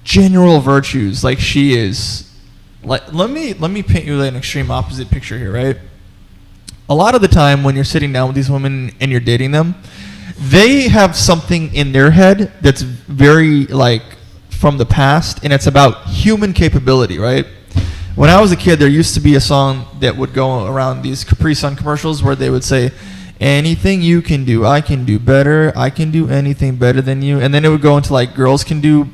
general virtues like she is. Like, let me paint you an extreme opposite picture here, right? A lot of the time when you're sitting down with these women and you're dating them, they have something in their head that's very like from the past, and it's about human capability, right? When I was a kid, there used to be a song that would go around these Capri Sun commercials where they would say, anything you can do, I can do better. I can do anything better than you. And then it would go into like girls can do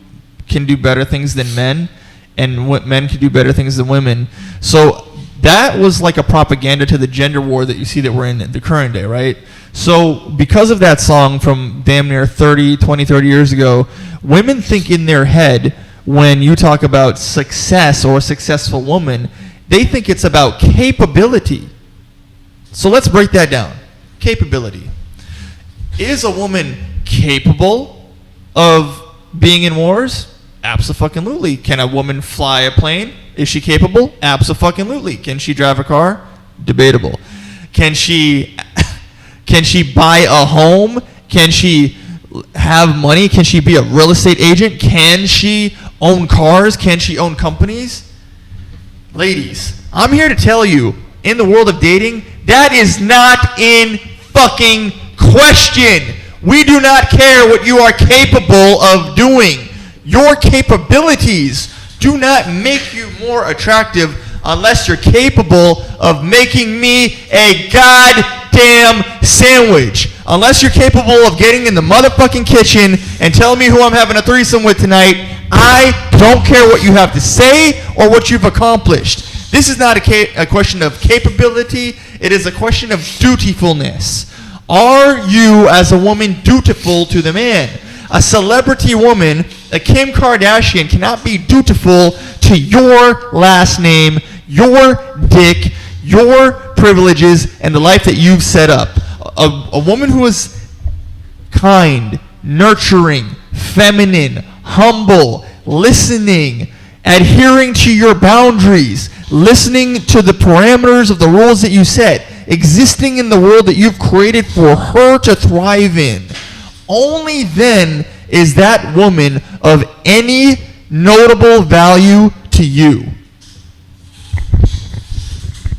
better things than men, and men can do better things than women. So that was like a propaganda to the gender war that you see that we're in the current day, right? So because of that song from damn near 30 years ago, women think in their head when you talk about success or a successful woman, they think it's about capability. So let's break that down. Capability. Is a woman capable of being in wars? Abso-fucking-lutely. Can a woman fly a plane? Is she capable? Abso-fucking-lutely. Can she drive a car? Debatable. Can she buy a home? Can she have money? Can she be a real estate agent? Can she own cars? Can she own companies? Ladies, I'm here to tell you, in the world of dating, that is not in fucking question. We do not care what you are capable of doing. Your capabilities do not make you more attractive unless you're capable of making me a goddamn sandwich. Unless you're capable of getting in the motherfucking kitchen and telling me who I'm having a threesome with tonight, I don't care what you have to say or what you've accomplished. This is not a question of capability. It is a question of dutifulness. Are you, as a woman, dutiful to the man? A celebrity woman, a Kim Kardashian, cannot be dutiful to your last name, your dick, your privileges, and the life that you've set up. A woman who is kind, nurturing, feminine, humble, listening, adhering to your boundaries, listening to the parameters of the rules that you set, existing in the world that you've created for her to thrive in. Only then is that woman of any notable value to you.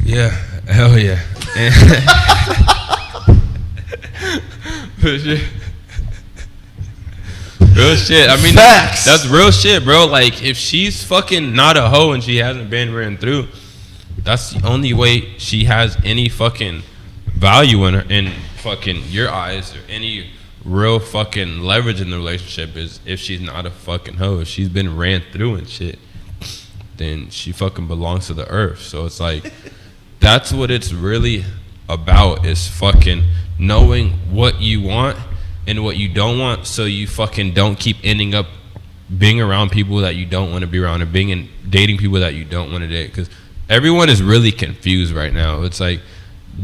Yeah, hell yeah. Real shit. I mean, facts. That's real shit, bro. Like, if she's fucking not a hoe and she hasn't been ran through, that's the only way she has any fucking value in fucking your eyes or any real fucking leverage in the relationship is if she's not a fucking hoe. If she's been ran through and shit, then she fucking belongs to the earth. So it's like, that's what it's really about, is fucking knowing what you want and what you don't want, so you fucking don't keep ending up being around people that you don't want to be around, or dating people that you don't want to date. Because everyone is really confused right now. It's like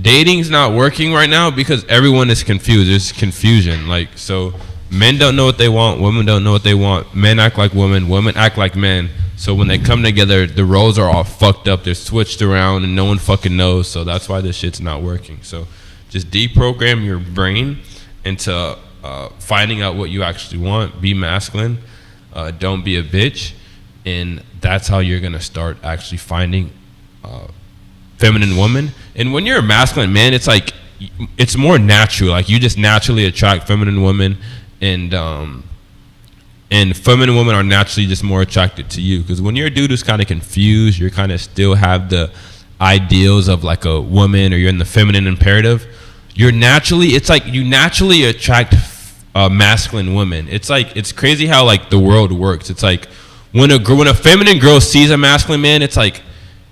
dating's not working right now because everyone is confused. There's confusion. Like, so men don't know what they want, women don't know what they want, men act like women act like men. So when they come together, the roles are all fucked up. They're switched around and no one fucking knows. So that's why this shit's not working. So just deprogram your brain into finding out what you actually want. Be masculine. Don't be a bitch. And that's how you're going to start actually finding feminine woman. And when you're a masculine man, it's like, it's more natural. Like, you just naturally attract feminine women, and feminine women are naturally just more attracted to you. Because when you're a dude who's kind of confused, you're kind of still have the ideals of like a woman, or you're in the feminine imperative, it's like you naturally attract masculine women. It's like, it's crazy how like the world works. It's like when a feminine girl sees a masculine man, it's like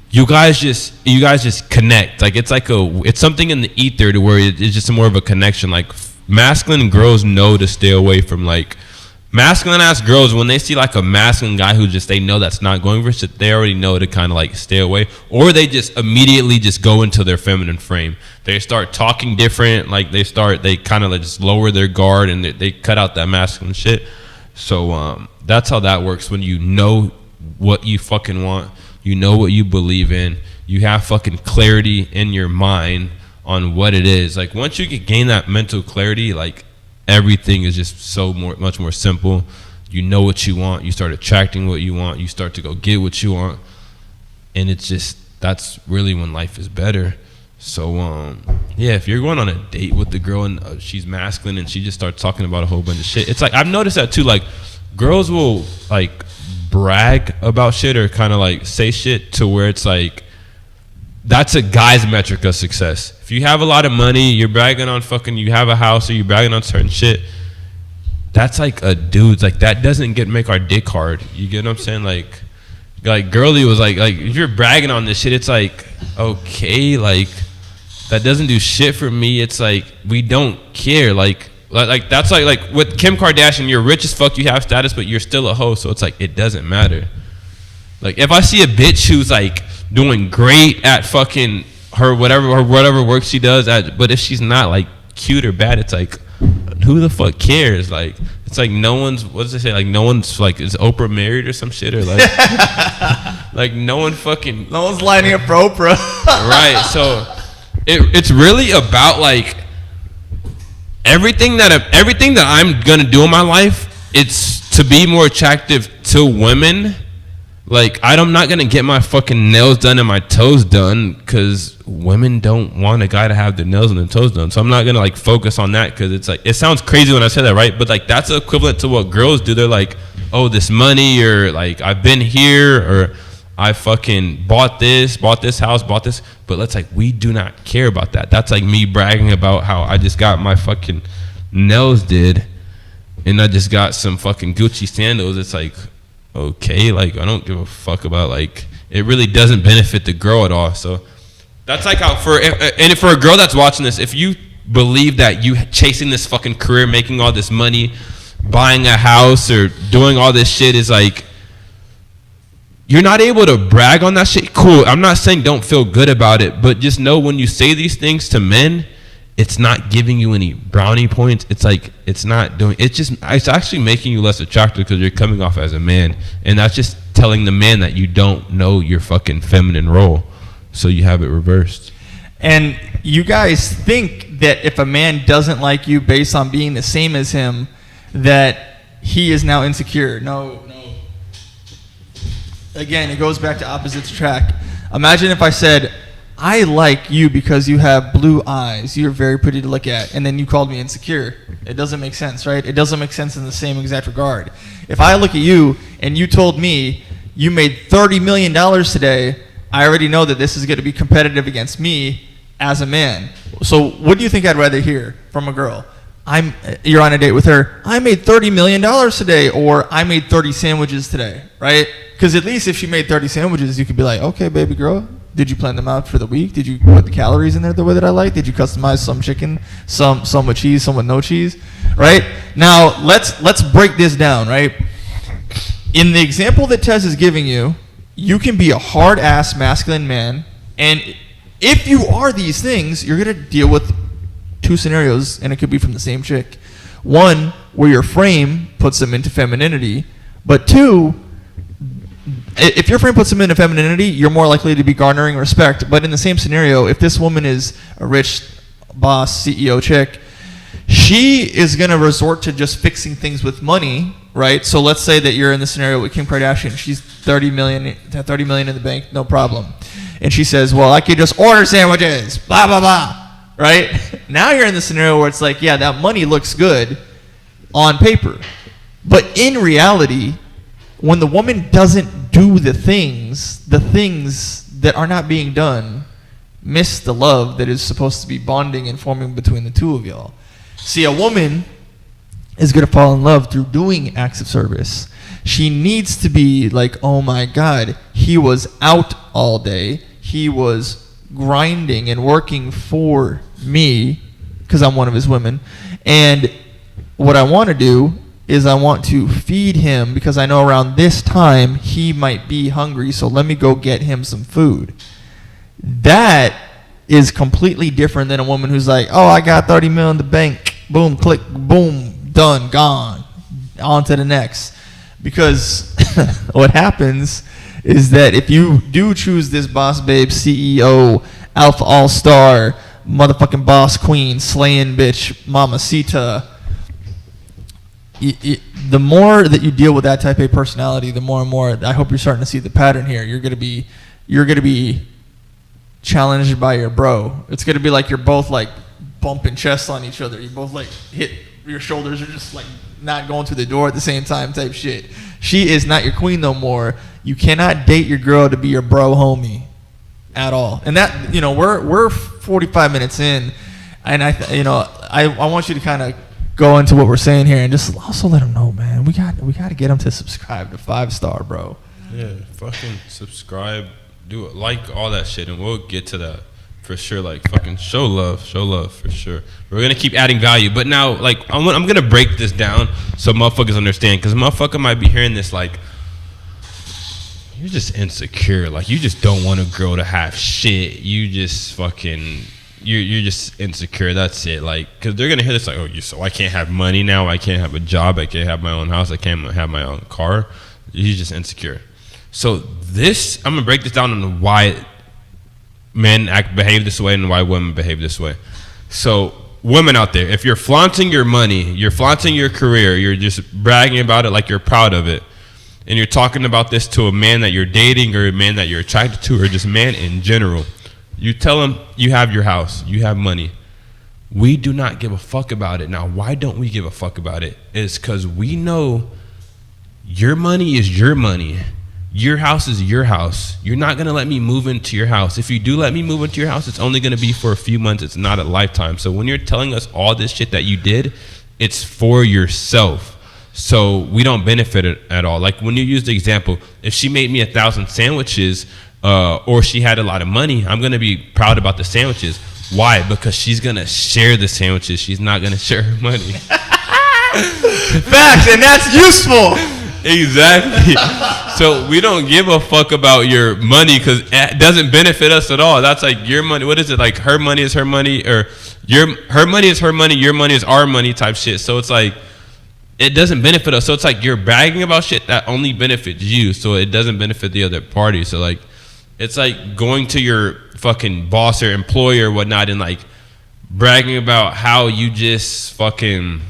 you guys just connect. Like it's something in the ether to where it's just more of a connection. Like masculine girls know to stay away from like masculine ass girls. When they see like a masculine guy who just, they know that's not going for shit, they already know to kind of like stay away, or they just immediately just go into their feminine frame. They start talking different. Like they kind of like just lower their guard and they cut out that masculine shit. So that's how that works. When you know what you fucking want, you know what you believe in, you have fucking clarity in your mind on what it is. Like once you can gain that mental clarity, like everything is just much more simple. You know what you want, you start attracting what you want, you start to go get what you want, and it's just, that's really when life is better. So yeah, if you're going on a date with the girl and she's masculine and she just starts talking about a whole bunch of shit, it's like I've noticed that too. Like girls will like brag about shit or kind of like say shit to where it's like that's a guy's metric of success. If you have a lot of money, you're bragging on fucking, you have a house, or you're bragging on certain shit, that's like a dude's, like that doesn't make our dick hard. You get what I'm saying? Like girly was like if you're bragging on this shit, it's like, okay, like that doesn't do shit for me. It's like we don't care. Like that's like with Kim Kardashian, you're rich as fuck, you have status, but you're still a hoe. So it's like it doesn't matter. Like if I see a bitch who's like doing great at fucking her whatever work she does at, but if she's not like cute or bad, it's like who the fuck cares? Like it's like no one's, what does it say? Like no one's like, is Oprah married or some shit, or like like no one's lining up for Oprah. Right. So it's really about like everything that I'm gonna do in my life, it's to be more attractive to women. Like I'm not gonna get my fucking nails done and my toes done because women don't want a guy to have their nails and their toes done. So I'm not gonna like focus on that because it's like, it sounds crazy when I say that, right? But like that's equivalent to what girls do. They're like, oh, this money, or like I've been here, or I fucking bought this house, bought this. But let's like, we do not care about that. That's like me bragging about how I just got my fucking nails did and I just got some fucking Gucci sandals. It's like, okay, like I don't give a fuck about, like it really doesn't benefit the girl at all. So that's like how for a girl that's watching this, if you believe that you chasing this fucking career, making all this money, buying a house or doing all this shit is like, you're not able to brag on that shit, cool. I'm not saying don't feel good about it, but just know when you say these things to men, it's not giving you any brownie points. It's like, it's not doing, it's actually making you less attractive because you're coming off as a man. And that's just telling the man that you don't know your fucking feminine role. So you have it reversed. And you guys think that if a man doesn't like you based on being the same as him, that he is now insecure. No. Again, it goes back to opposites attract. Imagine if I said, I like you because you have blue eyes. You're very pretty to look at. And then you called me insecure. It doesn't make sense, right? It doesn't make sense in the same exact regard. If I look at you and you told me you made $30 million today, I already know that this is going to be competitive against me as a man. So what do you think I'd rather hear from a girl? You're on a date with her. I made $30 million today, or I made 30 sandwiches today, right? Because at least if she made 30 sandwiches, you could be like, okay, baby girl, did you plan them out for the week? Did you put the calories in there the way that I like? Did you customize some chicken, some with cheese, some with no cheese, right? Now, let's break this down, right? In the example that Tez is giving you, you can be a hard-ass masculine man, and if you are these things, you're going to deal with two scenarios, and it could be from the same chick. One, where your frame puts them into femininity, but two, if your frame puts them into femininity, you're more likely to be garnering respect. But in the same scenario, if this woman is a rich boss, CEO chick, she is going to resort to just fixing things with money, right? So let's say that you're in the scenario with Kim Kardashian. She's $30 million in the bank, no problem. And she says, well, I could just order sandwiches, blah, blah, blah, right? Now you're in the scenario where it's like, yeah, that money looks good on paper. But in reality, when the woman doesn't do the things that are not being done miss the love that is supposed to be bonding and forming between the two of y'all. See, a woman is going to fall in love through doing acts of service. She needs to be like, oh my God, he was out all day. He was grinding and working for me because I'm one of his women. And what I want to do is I want to feed him because I know around this time he might be hungry. So let me go get him some food. That is completely different than a woman who's like, oh, I got 30 million in the bank. Boom, click, boom, done, gone. On to the next. Because what happens is that if you do choose this boss babe, CEO, alpha all-star, motherfucking boss queen, slaying bitch, mamacita, the more that you deal with that type of personality, the more and more I hope you're starting to see the pattern here. You're gonna be challenged by your bro. It's gonna be like you're both like bumping chests on each other. You both like hit your shoulders are just like not going through the door at the same time type shit. She is not your queen no more. You cannot date your girl to be your bro homie at all. And that, you know, we're 45 minutes in, and I want you to kind of go into what we're saying here and just also let them know, man, we got to get them to subscribe to 5-star, bro. Yeah, fucking subscribe, do it, like all that shit, and we'll get to that. For sure, like fucking show love for sure. We're gonna keep adding value, but now like I'm gonna break this down so motherfuckers understand, because motherfucker might be hearing this like, you're just insecure, like you just don't want a girl to have shit, you just fucking you're just insecure, that's it, like, because they're gonna hear this like, oh, so I can't have money now, I can't have a job, I can't have my own house, I can't have my own car, you're just insecure. So this, I'm gonna break this down on why men behave this way and why women behave this way. So women out there, if you're flaunting your money, you're flaunting your career, you're just bragging about it like you're proud of it, and you're talking about this to a man that you're dating or a man that you're attracted to or just man in general, you tell him you have your house, you have money. We do not give a fuck about it. Now, why don't we give a fuck about it? It's because we know your money is your money. Your house is your house. You're not going to let me move into your house. If you do let me move into your house, it's only going to be for a few months. It's not a lifetime. So when you're telling us all this shit that you did, it's for yourself. So we don't benefit it at all. Like when you use the example, if she made me 1,000 sandwiches or she had a lot of money, I'm going to be proud about the sandwiches. Why? Because she's going to share the sandwiches. She's not going to share her money. Facts, and that's useful. Exactly. So we don't give a fuck about your money because it doesn't benefit us at all. That's like your money. What is it? Like her money is her money, or her money is her money, your money is our money type shit. So it's like it doesn't benefit us. So it's like you're bragging about shit that only benefits you. So it doesn't benefit the other party. So like it's like going to your fucking boss or employer or whatnot and like bragging about how you just fucking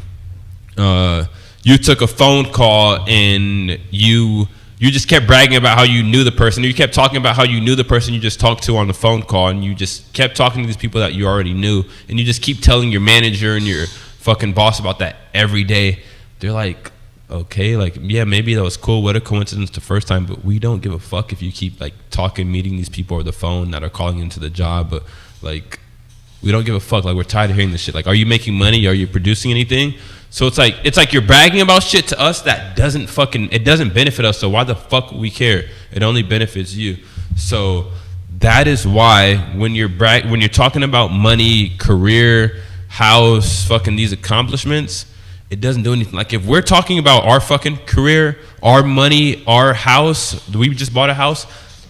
you took a phone call and you just kept bragging about how you knew the person. You kept talking about how you knew the person you just talked to on the phone call, and you just kept talking to these people that you already knew, and you just keep telling your manager and your fucking boss about that every day. They're like, okay, like, yeah, maybe that was cool. What a coincidence the first time, but we don't give a fuck if you keep like talking, meeting these people over the phone that are calling into the job, but like, we don't give a fuck. Like, we're tired of hearing this shit. Like, are you making money? Are you producing anything? So it's like you're bragging about shit to us that it doesn't benefit us. So why the fuck would we care? It only benefits you. So that is why when you're talking about money, career, house, fucking these accomplishments, it doesn't do anything. Like if we're talking about our fucking career, our money, our house, we just bought a house,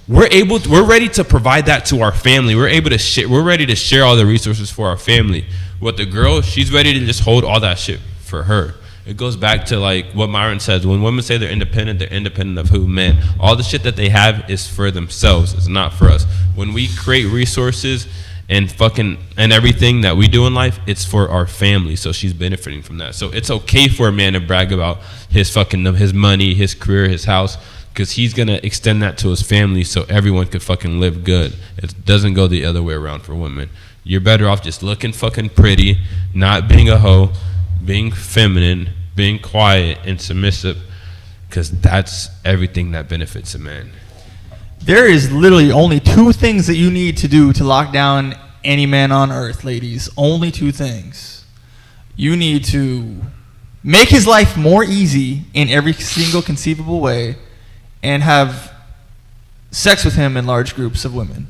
we're ready to provide that to our family. We're ready to share all the resources for our family. With the girl, she's ready to just hold all that shit for her. It goes back to like what Myron says, when women say they're independent of who? Men. All the shit that they have is for themselves. It's not for us. When we create resources and everything that we do in life, it's for our family. So she's benefiting from that. So it's okay for a man to brag about his money, his career, his house, because he's gonna extend that to his family so everyone could fucking live good. It doesn't go the other way around for women. You're better off just looking fucking pretty, not being a hoe, being feminine, being quiet and submissive, because that's everything that benefits a man. There is literally only 2 things that you need to do to lock down any man on earth, ladies. Only 2 things. You need to make his life more easy in every single conceivable way, and have sex with him in large groups of women.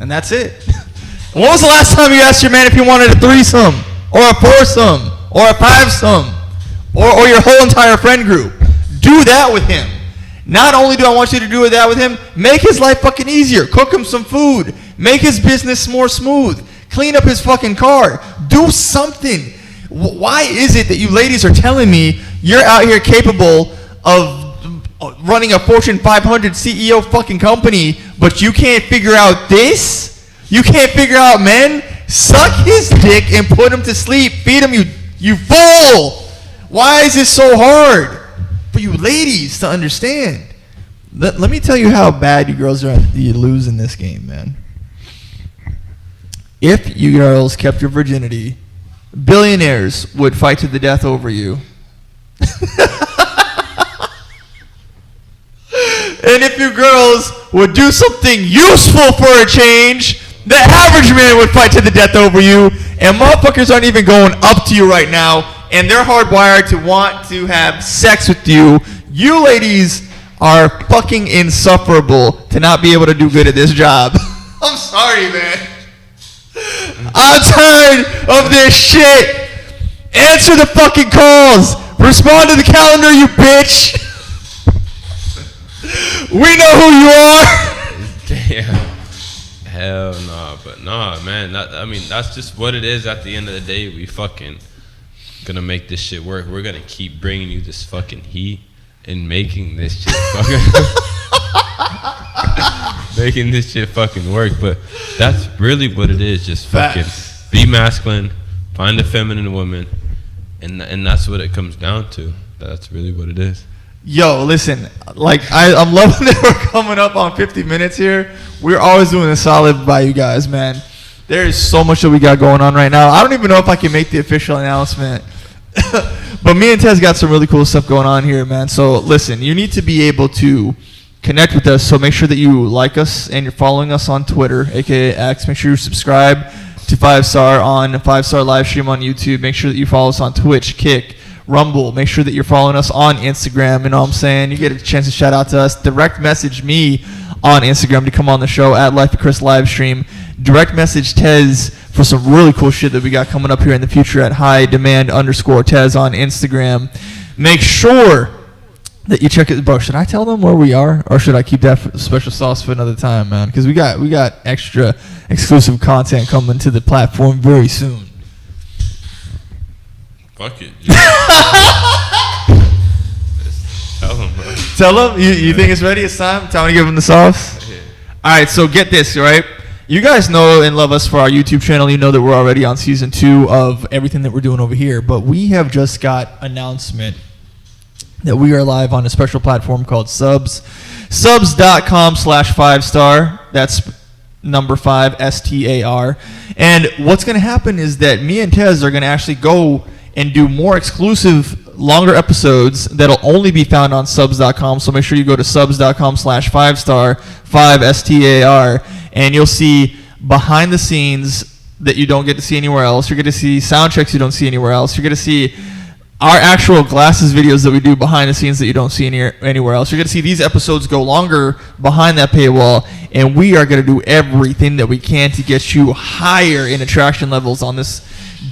And that's it. When was the last time you asked your man if he wanted a threesome, or a foursome, or a fivesome, or your whole entire friend group? Do that with him. Not only do I want you to do that with him, make his life fucking easier. Cook him some food. Make his business more smooth. Clean up his fucking car. Do something. Why is it that you ladies are telling me you're out here capable of running a Fortune 500 CEO fucking company, but you can't figure out this? You can't figure out men? Suck his dick and put him to sleep. Feed him, you fool. Why is this so hard for you ladies to understand? Let me tell you how bad you girls are. You lose in this game, man. If you girls kept your virginity, billionaires would fight to the death over you. And if you girls would do something useful for a change, the average man would fight to the death over you. And motherfuckers aren't even going up to you right now, and they're hardwired to want to have sex with you. You ladies are fucking insufferable to not be able to do good at this job. I'm sorry, man. I'm tired of this shit. Answer the fucking calls. Respond to the calendar, you bitch. We know who you are. Damn. Hell no. But nah, man. That's just what it is at the end of the day. We fucking gonna make this shit work. We're gonna keep bringing you this fucking heat and making this shit fucking making this shit fucking work. But that's really what it is. Just fucking be masculine, find a feminine woman, and that's what it comes down to. That's really what it is. Yo, listen, I'm loving that we're coming up on 50 minutes here. We're always doing a solid by you guys, man. There is so much that we got going on right now. I don't even know if I can make the official announcement. But me and Tez got some really cool stuff going on here, man. So listen, you need to be able to connect with us. So make sure that you like us and you're following us on Twitter, aka X. Make sure you subscribe to 5-Star on 5-Star Livestream on YouTube. Make sure that you follow us on Twitch, Kick, Rumble. Make sure that you're following us on Instagram. You know what I'm saying? You get a chance to shout out to us. Direct message me on Instagram to come on the show at Life of Chris Livestream. Direct message Tez for some really cool shit that we got coming up here in the future at high_demand_Tez on Instagram. Make sure that you check it. Bro, should I tell them where we are, or should I keep that special sauce for another time, man? Because we got extra exclusive content coming to the platform very soon. Fuck it. Tell them, bro. Tell them? You think it's ready? It's time? Time to give them the sauce? Yeah. All right, so get this, right? You guys know and love us for our YouTube channel. You know that we're already on season 2 of everything that we're doing over here. But we have just got announcement that we are live on a special platform called Subs. Subs.com/5star. That's number 5, STAR. And what's going to happen is that me and Tez are going to actually go and do more exclusive, longer episodes that'll only be found on subs.com. So make sure you go to subs.com/5star, 5STAR, and you'll see behind the scenes that you don't get to see anywhere else. You're going to see sound checks you don't see anywhere else. You're going to see our actual glasses videos that we do behind the scenes that you don't see anywhere else. You're going to see these episodes go longer behind that paywall, and we are going to do everything that we can to get you higher in attraction levels on this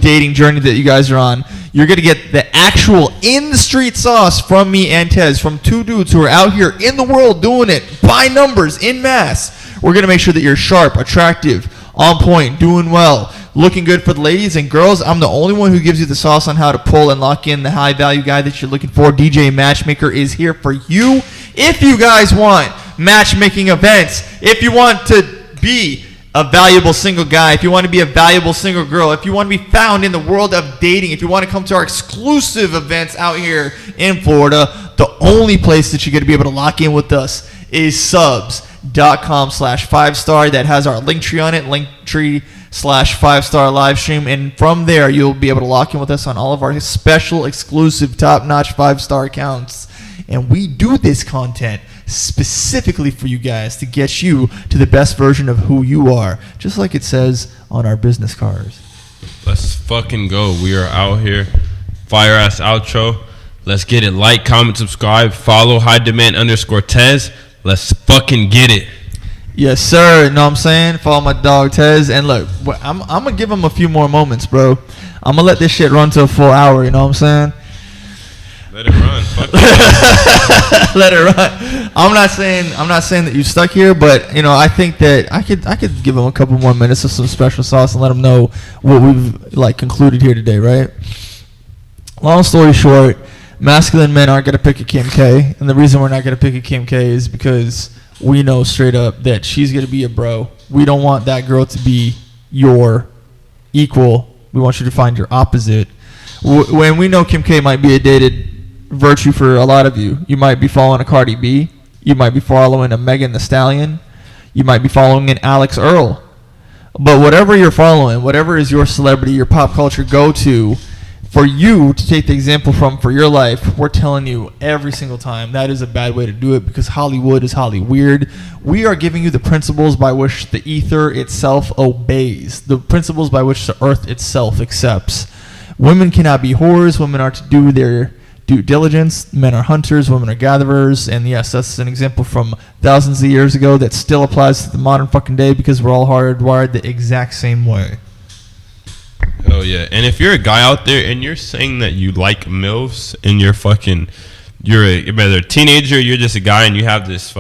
dating journey that you guys are on. You're going to get the actual in-the-street sauce from me and Tez, from two dudes who are out here in the world doing it by numbers, in mass. We're going to make sure that you're sharp, attractive, on point, doing well, looking good for the ladies and girls. I'm the only one who gives you the sauce on how to pull and lock in the high-value guy that you're looking for. DJ Matchmaker is here for you. If you guys want matchmaking events, if you want to be a valuable single guy, if you want to be a valuable single girl, if you want to be found in the world of dating, if you want to come to our exclusive events out here in Florida, the only place that you're going to be able to lock in with us is subs.com/5star. That has our link tree on it, linktree/5star livestream, and from there you'll be able to lock in with us on all of our special, exclusive, top-notch 5-star accounts. And we do this content specifically for you guys to get you to the best version of who you are, just like it says on our business cards. Let's fucking go. We are out here Fire ass outro. Let's get it. Like, comment, subscribe, follow High Demand _Tez. Let's fucking get it. Yes, sir. Know what I'm saying? Follow my dog Tez. And look, I'm gonna give him a few more moments, bro. I'm gonna let this shit run to a full hour. You know what I'm saying? Let it run. Fuck it. Let it run. I'm not saying that you stuck here, but you know, I think that I could give him a couple more minutes of some special sauce and let him know what we've like concluded here today, right? Long story short, masculine men aren't gonna pick a Kim K, and the reason we're not gonna pick a Kim K is because we know straight up that she's gonna be a bro. We don't want that girl to be your equal. We want you to find your opposite. When we know Kim K might be a dated virtue for a lot of you. You might be following a Cardi B. You might be following a Megan Thee Stallion. You might be following an Alex Earl. But whatever you're following, whatever is your celebrity, your pop culture go-to, for you to take the example from for your life, we're telling you every single time that is a bad way to do it because Hollywood is Holly weird. We are giving you the principles by which the ether itself obeys, the principles by which the earth itself accepts. Women cannot be whores. Women are to do their due diligence. Men are hunters. Women are gatherers. And yes, that's an example from thousands of years ago that still applies to the modern fucking day because we're all hardwired the exact same way. Oh yeah, and if you're a guy out there and you're saying that you like MILFs and you're whether a teenager, you're just a guy and you have this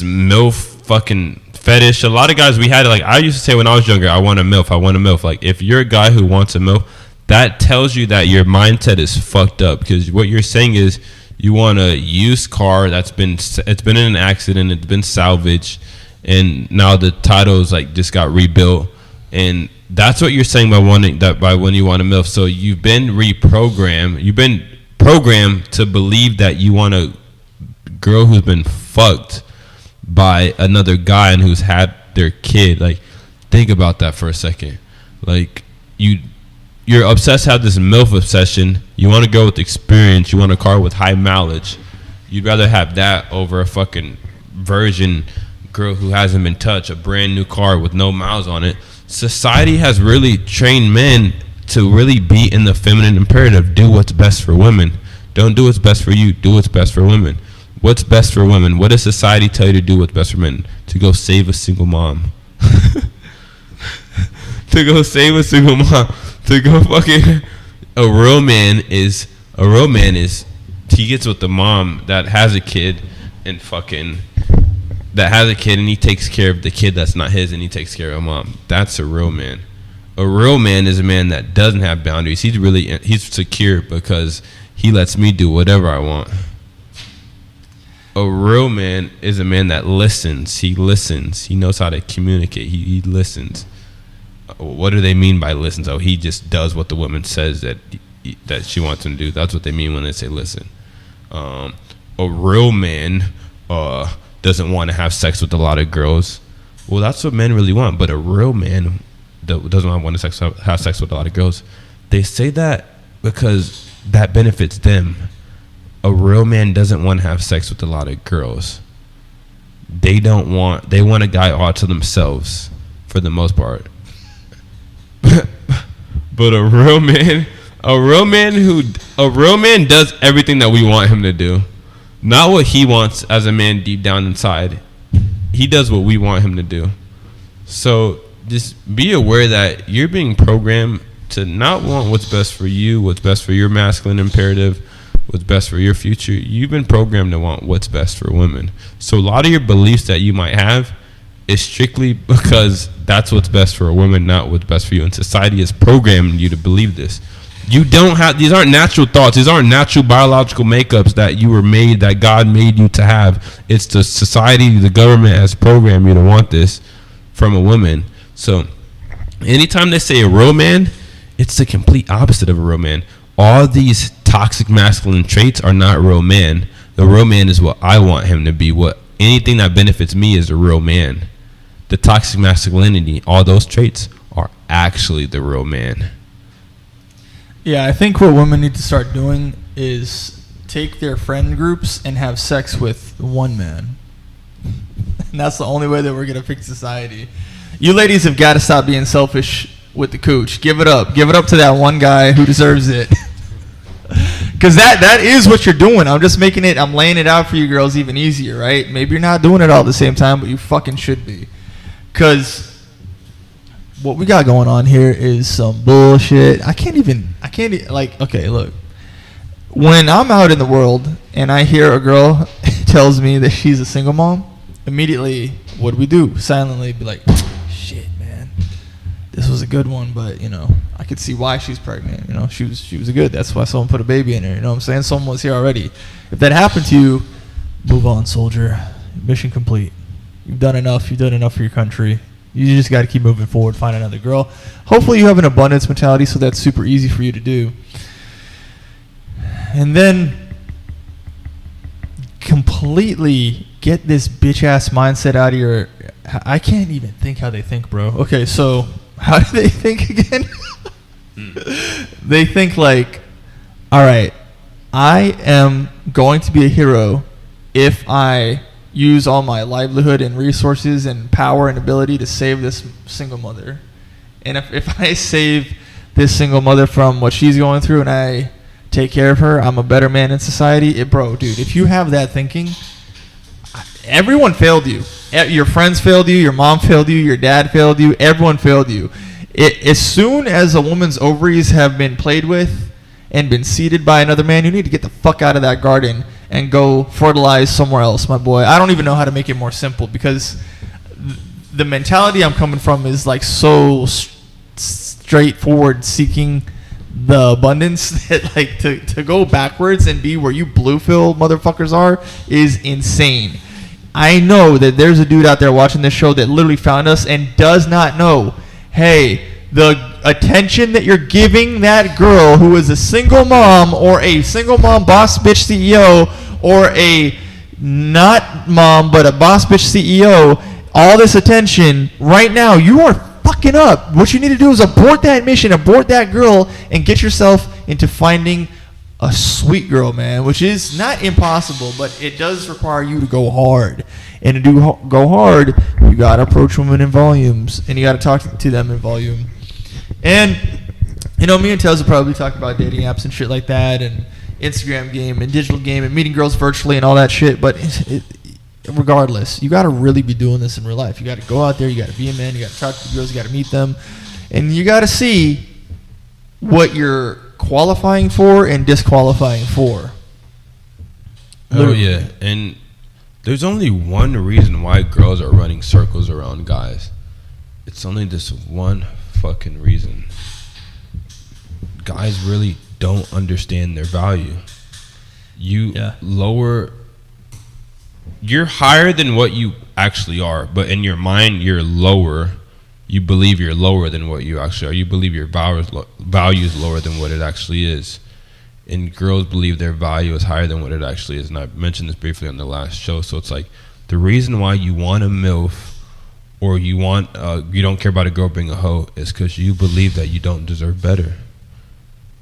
MILF fucking fetish. A lot of guys we had I used to say when I was younger, I want a MILF. Like if you're a guy who wants a MILF, that tells you that your mindset is fucked up because what you're saying is you want a used car it's been in an accident, it's been salvaged, and now the title's just got rebuilt, and that's what you're saying by when you want a MILF. So you've been reprogrammed. You've been programmed to believe that you want a girl who's been fucked by another guy and who's had their kid. Think about that for a second. You're obsessed, have this MILF obsession. You want to go with experience. You want a car with high mileage. You'd rather have that over a fucking virgin girl who hasn't been touched, a brand new car with no miles on it. Society has really trained men to really be in the feminine imperative. Do what's best for women. Don't do what's best for you. Do what's best for women. What's best for women? What does society tell you to do what's best for men? To go save a single mom. To go save a single mom. To go fucking... A real man is... He gets with the mom that has a kid and fucking... That has a kid and he takes care of the kid that's not his and he takes care of a mom. That's a real man. A real man is a man that doesn't have boundaries. He's secure because he lets me do whatever I want. A real man is a man that listens. He listens. He knows how to communicate. He listens. What do they mean by listens? Oh, he just does what the woman says that she wants him to do. That's what they mean when they say listen. A real man doesn't want to have sex with a lot of girls. Well, that's what men really want. But a real man doesn't want to have sex with a lot of girls. They say that because that benefits them. A real man doesn't want to have sex with a lot of girls. They want a guy all to themselves for the most part. But a real man does everything that we want him to do. Not what he wants as a man deep down inside. He does what we want him to do. So just be aware that you're being programmed to not want what's best for you, what's best for your masculine imperative, what's best for your future. You've been programmed to want what's best for women. So a lot of your beliefs that you might have is strictly because that's what's best for a woman, not what's best for you. And society has programmed you to believe this. These aren't natural thoughts. These aren't natural biological makeups that you were made, that God made you to have. It's the society, the government has programmed you to want this from a woman. So anytime they say a real man, it's the complete opposite of a real man. All these toxic masculine traits are not real man. The real man is what I want him to be. Anything that benefits me is a real man. The toxic masculinity, all those traits are actually the real man. Yeah, I think what women need to start doing is take their friend groups and have sex with one man. And that's the only way that we're going to fix society. You ladies have got to stop being selfish with the cooch. Give it up to that one guy who deserves it. Because that is what you're doing. I'm laying it out for you girls even easier, right? Maybe you're not doing it all at the same time, but you fucking should be. Because what we got going on here is some bullshit. Okay, look. When I'm out in the world and I hear a girl tells me that she's a single mom, immediately, what do? Silently be like, shit, man. This was a good one, but, I could see why she's pregnant. She was a good. That's why someone put a baby in her. You know what I'm saying? Someone was here already. If that happened to you, move on, soldier. Mission complete. You've done enough. You've done enough for your country. You just got to keep moving forward, find another girl. Hopefully you have an abundance mentality, so that's super easy for you to do. And then completely get this bitch-ass mindset out of your... I can't even think how they think, bro. Okay, so how do they think again? They think like, all right, I am going to be a hero if I use all my livelihood and resources and power and ability to save this single mother. And if I save this single mother from what she's going through and I take care of her, I'm a better man in society. Bro, dude, if you have that thinking, everyone failed you. Your friends failed you, your mom failed you, your dad failed you, everyone failed you. As soon as a woman's ovaries have been played with and been seeded by another man, you need to get the fuck out of that garden and go fertilize somewhere else, my boy. I don't even know how to make it more simple, because the mentality I'm coming from is like so straightforward, seeking the abundance, that like to go backwards and be where you bluefill motherfuckers are is insane. I know that there's a dude out there watching this show that literally found us and does not know, hey, the attention that you're giving that girl who is a single mom or a single mom boss bitch CEO or a not mom but a boss bitch CEO, all this attention right now, you are fucking up. What you need to do is abort that mission, abort that girl, and get yourself into finding a sweet girl, man, which is not impossible, but it does require you to go hard. And to go hard, you got to approach women in volumes, and you got to talk to them in volume. And, me and Tez will probably talk about dating apps and shit like that, and Instagram game and digital game and meeting girls virtually and all that shit. But regardless, you got to really be doing this in real life. You got to go out there. You got to be a man. You got to talk to the girls. You got to meet them. And you got to see what you're qualifying for and disqualifying for. Oh, yeah. And there's only one reason why girls are running circles around guys. It's only this one fucking reason. Guys really don't understand their value. You're higher than what you actually are, but in your mind you're lower. You believe you're lower than what you actually are. You believe your value is lower than what it actually is. And girls believe their value is higher than what it actually is. And I mentioned this briefly on the last show. So it's like the reason why you want a MILF or you don't care about a girl being a hoe is because you believe that you don't deserve better.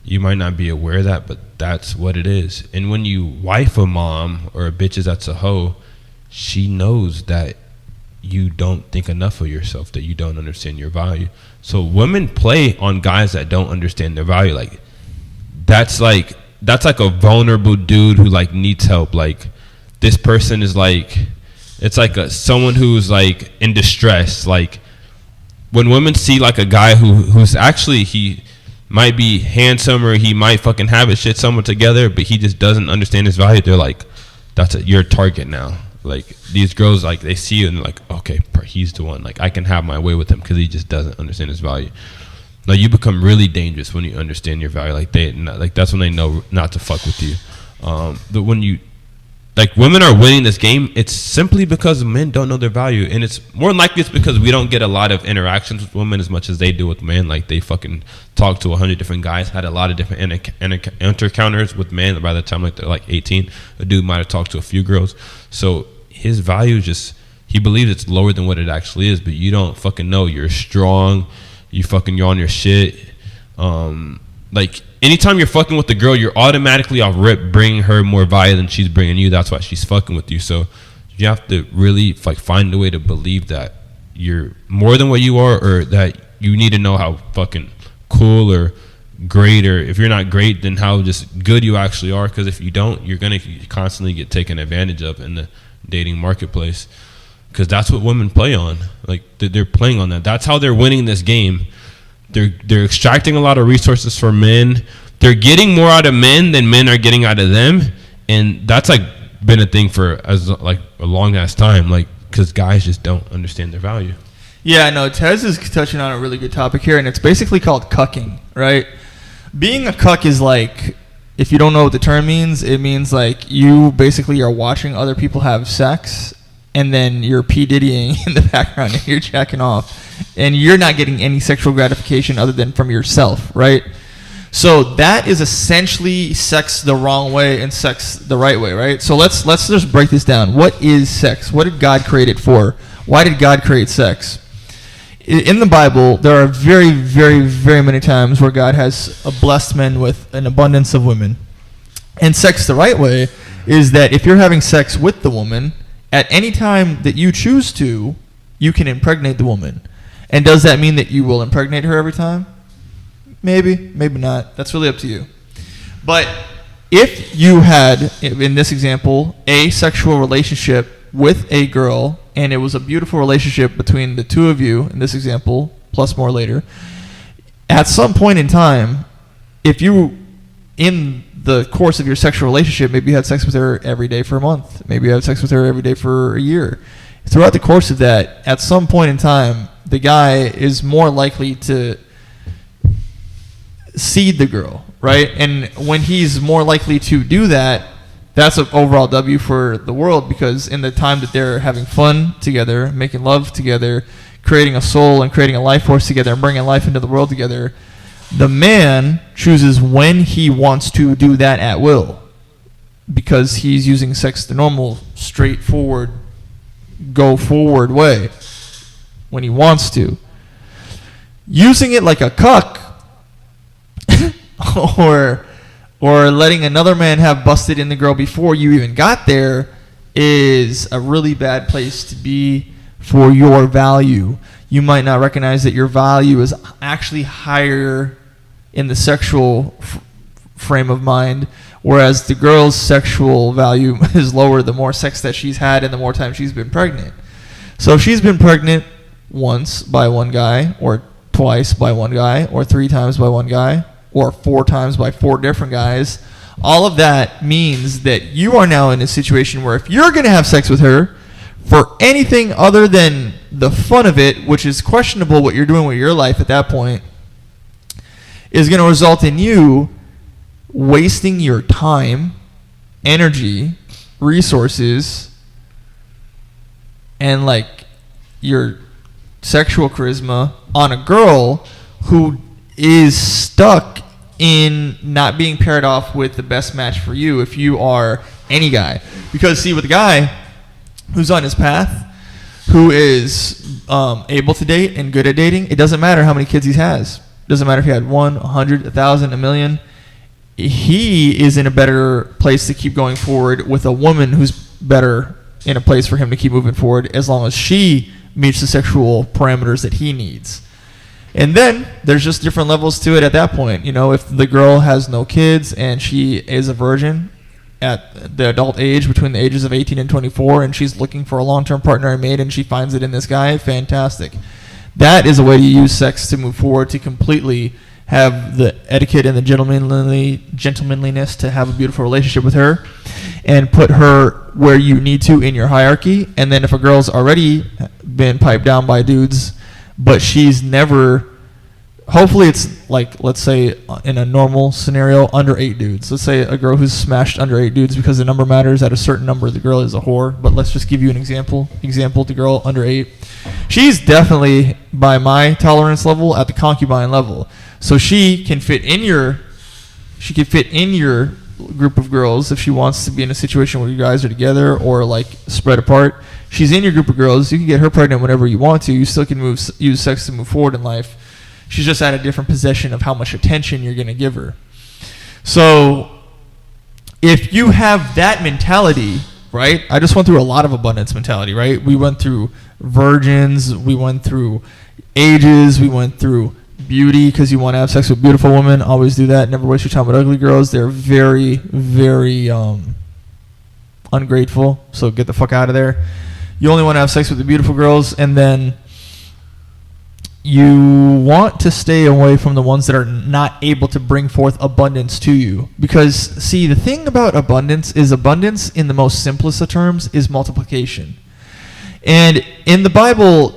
You might not be aware of that, but that's what it is. And when you wife a mom or a bitch that's a hoe, she knows that you don't think enough of yourself, that you don't understand your value. So women play on guys that don't understand their value. Like that's like a vulnerable dude who like needs help. Like this person is like, it's like someone who's like in distress. Like when women see like a guy who's actually, he might be handsome or he might fucking have his shit somewhere together, but he just doesn't understand his value, they're like, you're a target now. Like these girls, like they see you and they're like, okay, he's the one. Like I can have my way with him because he just doesn't understand his value. Like you become really dangerous when you understand your value. Like that's when they know not to fuck with you. But when you, like women are winning this game, it's simply because men don't know their value, and it's more likely it's because we don't get a lot of interactions with women as much as they do with men. Like they fucking talk to 100 different guys, had a lot of different encounters with men. By the time like they're like 18, a dude might have talked to a few girls. So his value is just, he believes it's lower than what it actually is, but you don't fucking know. You're strong. You're on your shit. Like anytime you're fucking with the girl, you're automatically off rip bringing her more value than she's bringing you. That's why she's fucking with you. So you have to really like find a way to believe that you're more than what you are, or that you need to know how fucking cool or great, or if you're not great, then how just good you actually are. Because if you don't, you're gonna constantly get taken advantage of in the dating marketplace. Because that's what women play on. Like they're playing on that. That's how they're winning this game. They're extracting a lot of resources from men. They're getting more out of men than men are getting out of them, and that's like been a thing for as like a long ass time. Like because guys just don't understand their value. Yeah, no, Tez is touching on a really good topic here, and it's basically called cucking, right? Being a cuck is like, if you don't know what the term means, it means like you basically are watching other people have sex, and then you're P. Diddying in the background, and you're jacking off, and you're not getting any sexual gratification other than from yourself, right? So that is essentially sex the wrong way and sex the right way, right? So let's just break this down. What is sex? What did God create it for? Why did God create sex? In the Bible, there are very, very, very many times where God has blessed men with an abundance of women. And sex the right way is that if you're having sex with the woman, at any time that you choose to, you can impregnate the woman. And does that mean that you will impregnate her every time? Maybe, maybe not. That's really up to you. But if you had, in this example, a sexual relationship with a girl, and it was a beautiful relationship between the two of you, in this example, plus more later, at some point in time, if you, in the course of your sexual relationship, maybe you had sex with her every day for a month, maybe you had sex with her every day for a year, throughout the course of that, at some point in time, the guy is more likely to seed the girl, right? And when he's more likely to do that, that's an overall W for the world, because in the time that they're having fun together, making love together, creating a soul and creating a life force together and bringing life into the world together, the man chooses when he wants to do that at will, because he's using sex the normal, straightforward, go forward way when he wants to. Using it like a cuck or letting another man have busted in the girl before you even got there is a really bad place to be for your value. You might not recognize that your value is actually higher in the sexual frame of mind, whereas the girl's sexual value is lower the more sex that she's had and the more time she's been pregnant. So if she's been pregnant once by one guy, or twice by one guy, or 3 times by one guy, or 4 times by 4 different guys, all of that means that you are now in a situation where if you're going to have sex with her for anything other than the fun of it, which is questionable what you're doing with your life at that point, is going to result in you wasting your time, energy, resources, and like your sexual charisma on a girl who is stuck in not being paired off with the best match for you if you are any guy. Because see, with a guy who's on his path, who is able to date and good at dating, it doesn't matter how many kids he has. It doesn't matter if he had 1, 100, 1,000, 1,000,000. He is in a better place to keep going forward with a woman who's better in a place for him to keep moving forward, as long as she meets the sexual parameters that he needs. And then there's just different levels to it at that point. You know, if the girl has no kids and she is a virgin at the adult age, between the ages of 18 and 24, and she's looking for a long-term partner and mate, and she finds it in this guy, fantastic. That is a way to use sex to move forward, to completely have the etiquette and the gentlemanliness to have a beautiful relationship with her and put her where you need to in your hierarchy. And then if a girl's already been piped down by dudes, but she's never, hopefully it's like, let's say in a normal scenario, under 8 dudes. Let's say a girl who's smashed under 8 dudes, because the number matters. At a certain number, the girl is a whore. But let's just give you an example. The girl under 8. She's definitely, by my tolerance level, at the concubine level. So she can fit in your group of girls if she wants to be in a situation where you guys are together or like spread apart. She's in your group of girls. You can get her pregnant whenever you want to. You still can use sex to move forward in life. She's just at a different position of how much attention you're going to give her. So if you have that mentality, right? I just went through a lot of abundance mentality, right? We went through virgins. We went through ages. We went through beauty, because you want to have sex with beautiful women. Always do that. Never waste your time with ugly girls. They're very, very ungrateful. So get the fuck out of there. You only want to have sex with the beautiful girls, and then you want to stay away from the ones that are not able to bring forth abundance to you. Because, see, the thing about abundance in the most simplest of terms is multiplication. And in the Bible,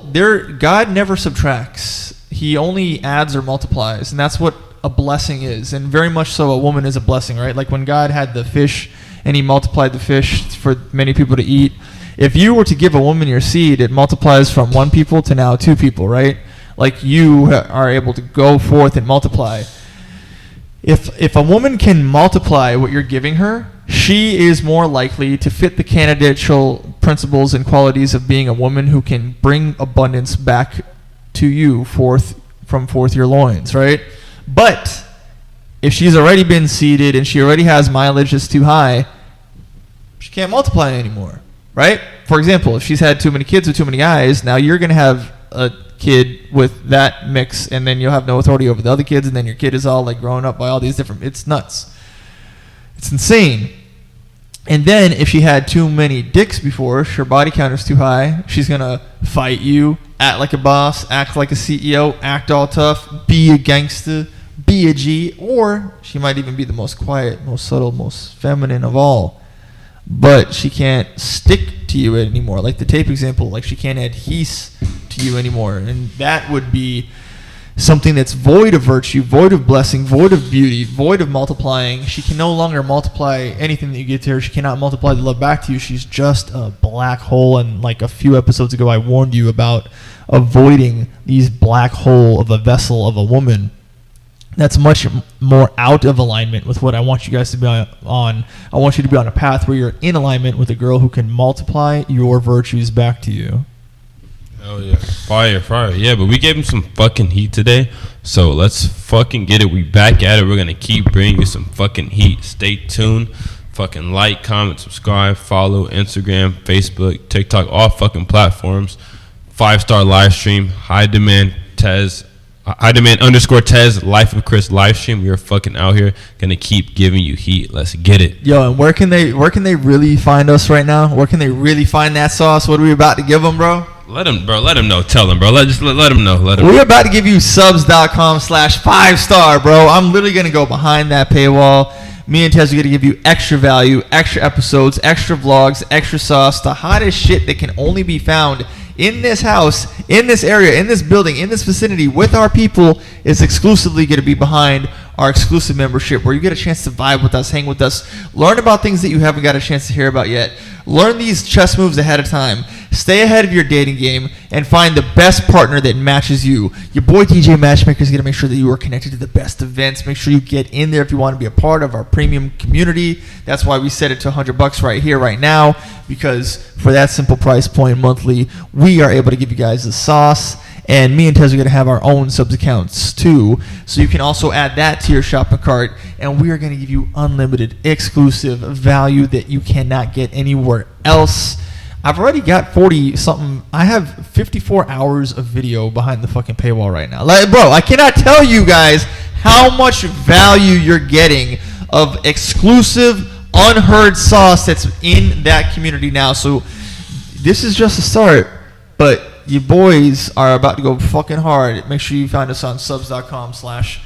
God never subtracts. He only adds or multiplies, and that's what a blessing is. And very much so, a woman is a blessing, right? Like when God had the fish and he multiplied the fish for many people to eat. If you were to give a woman your seed, it multiplies from 1 people to now 2 people, right? Like you are able to go forth and multiply. If a woman can multiply what you're giving her, she is more likely to fit the candidatal principles and qualities of being a woman who can bring abundance back to you from forth your loins, right? But if she's already been seeded and she already has mileage that's too high, she can't multiply anymore, right? For example, if she's had too many kids with too many guys, now you're going to have a kid with that mix, and then you'll have no authority over the other kids, and then your kid is all like growing up by all these different, it's nuts. It's insane. And then if she had too many dicks before, her body count is too high, she's going to fight you, act like a boss, act like a CEO, act all tough, be a gangster, be a G, or she might even be the most quiet, most subtle, most feminine of all. But she can't stick to you anymore. Like the tape example, like she can't adhese to you anymore. And that would be something that's void of virtue, void of blessing, void of beauty, void of multiplying. She can no longer multiply anything that you get to her. She cannot multiply the love back to you. She's just a black hole. And like a few episodes ago, I warned you about avoiding these black hole of a vessel of a woman. That's much more out of alignment with what I want you guys to be on. I want you to be on a path where you're in alignment with a girl who can multiply your virtues back to you. Oh yeah, fire. Yeah, but we gave him some fucking heat today, so let's fucking get it. We back at it. We're gonna keep bringing you some fucking heat. Stay tuned. Fucking like, comment, subscribe, follow Instagram, Facebook, TikTok, all fucking platforms. 5-star live stream, high demand Tez. _Tez, Life of Chris live stream. We're fucking out here gonna keep giving you heat. Let's get it. Yo, and where can they really find us right now? Where can they really find that sauce? What are we about to give them, bro? Let them know. Tell them, bro. Let them know. We're about to give you subs.com/5star, bro. I'm literally gonna go behind that paywall. Me and Tez are gonna give you extra value, extra episodes, extra vlogs, extra sauce, the hottest shit that can only be found in this house, in this area, in this building, in this vicinity with our people is exclusively going to be behind our exclusive membership, where you get a chance to vibe with us, hang with us, learn about things that you haven't got a chance to hear about yet, learn these chess moves ahead of time, stay ahead of your dating game, and find the best partner that matches you. Your boy DJ Matchmaker is going to make sure that you are connected to the best events. Make sure you get in there if you want to be a part of our premium community. That's why we set it to $100 right here, right now, because for that simple price point monthly, we are able to give you guys the sauce. And me and Tez are going to have our own subs accounts too, so you can also add that to your shopping cart, and we are going to give you unlimited exclusive value that you cannot get anywhere else. I've already got 40 something. I have 54 hours of video behind the fucking paywall right now. Like, bro, I cannot tell you guys how much value you're getting of exclusive, unheard sauce that's in that community now. So this is just a start, but you boys are about to go fucking hard. Make sure you find us on subs.com/5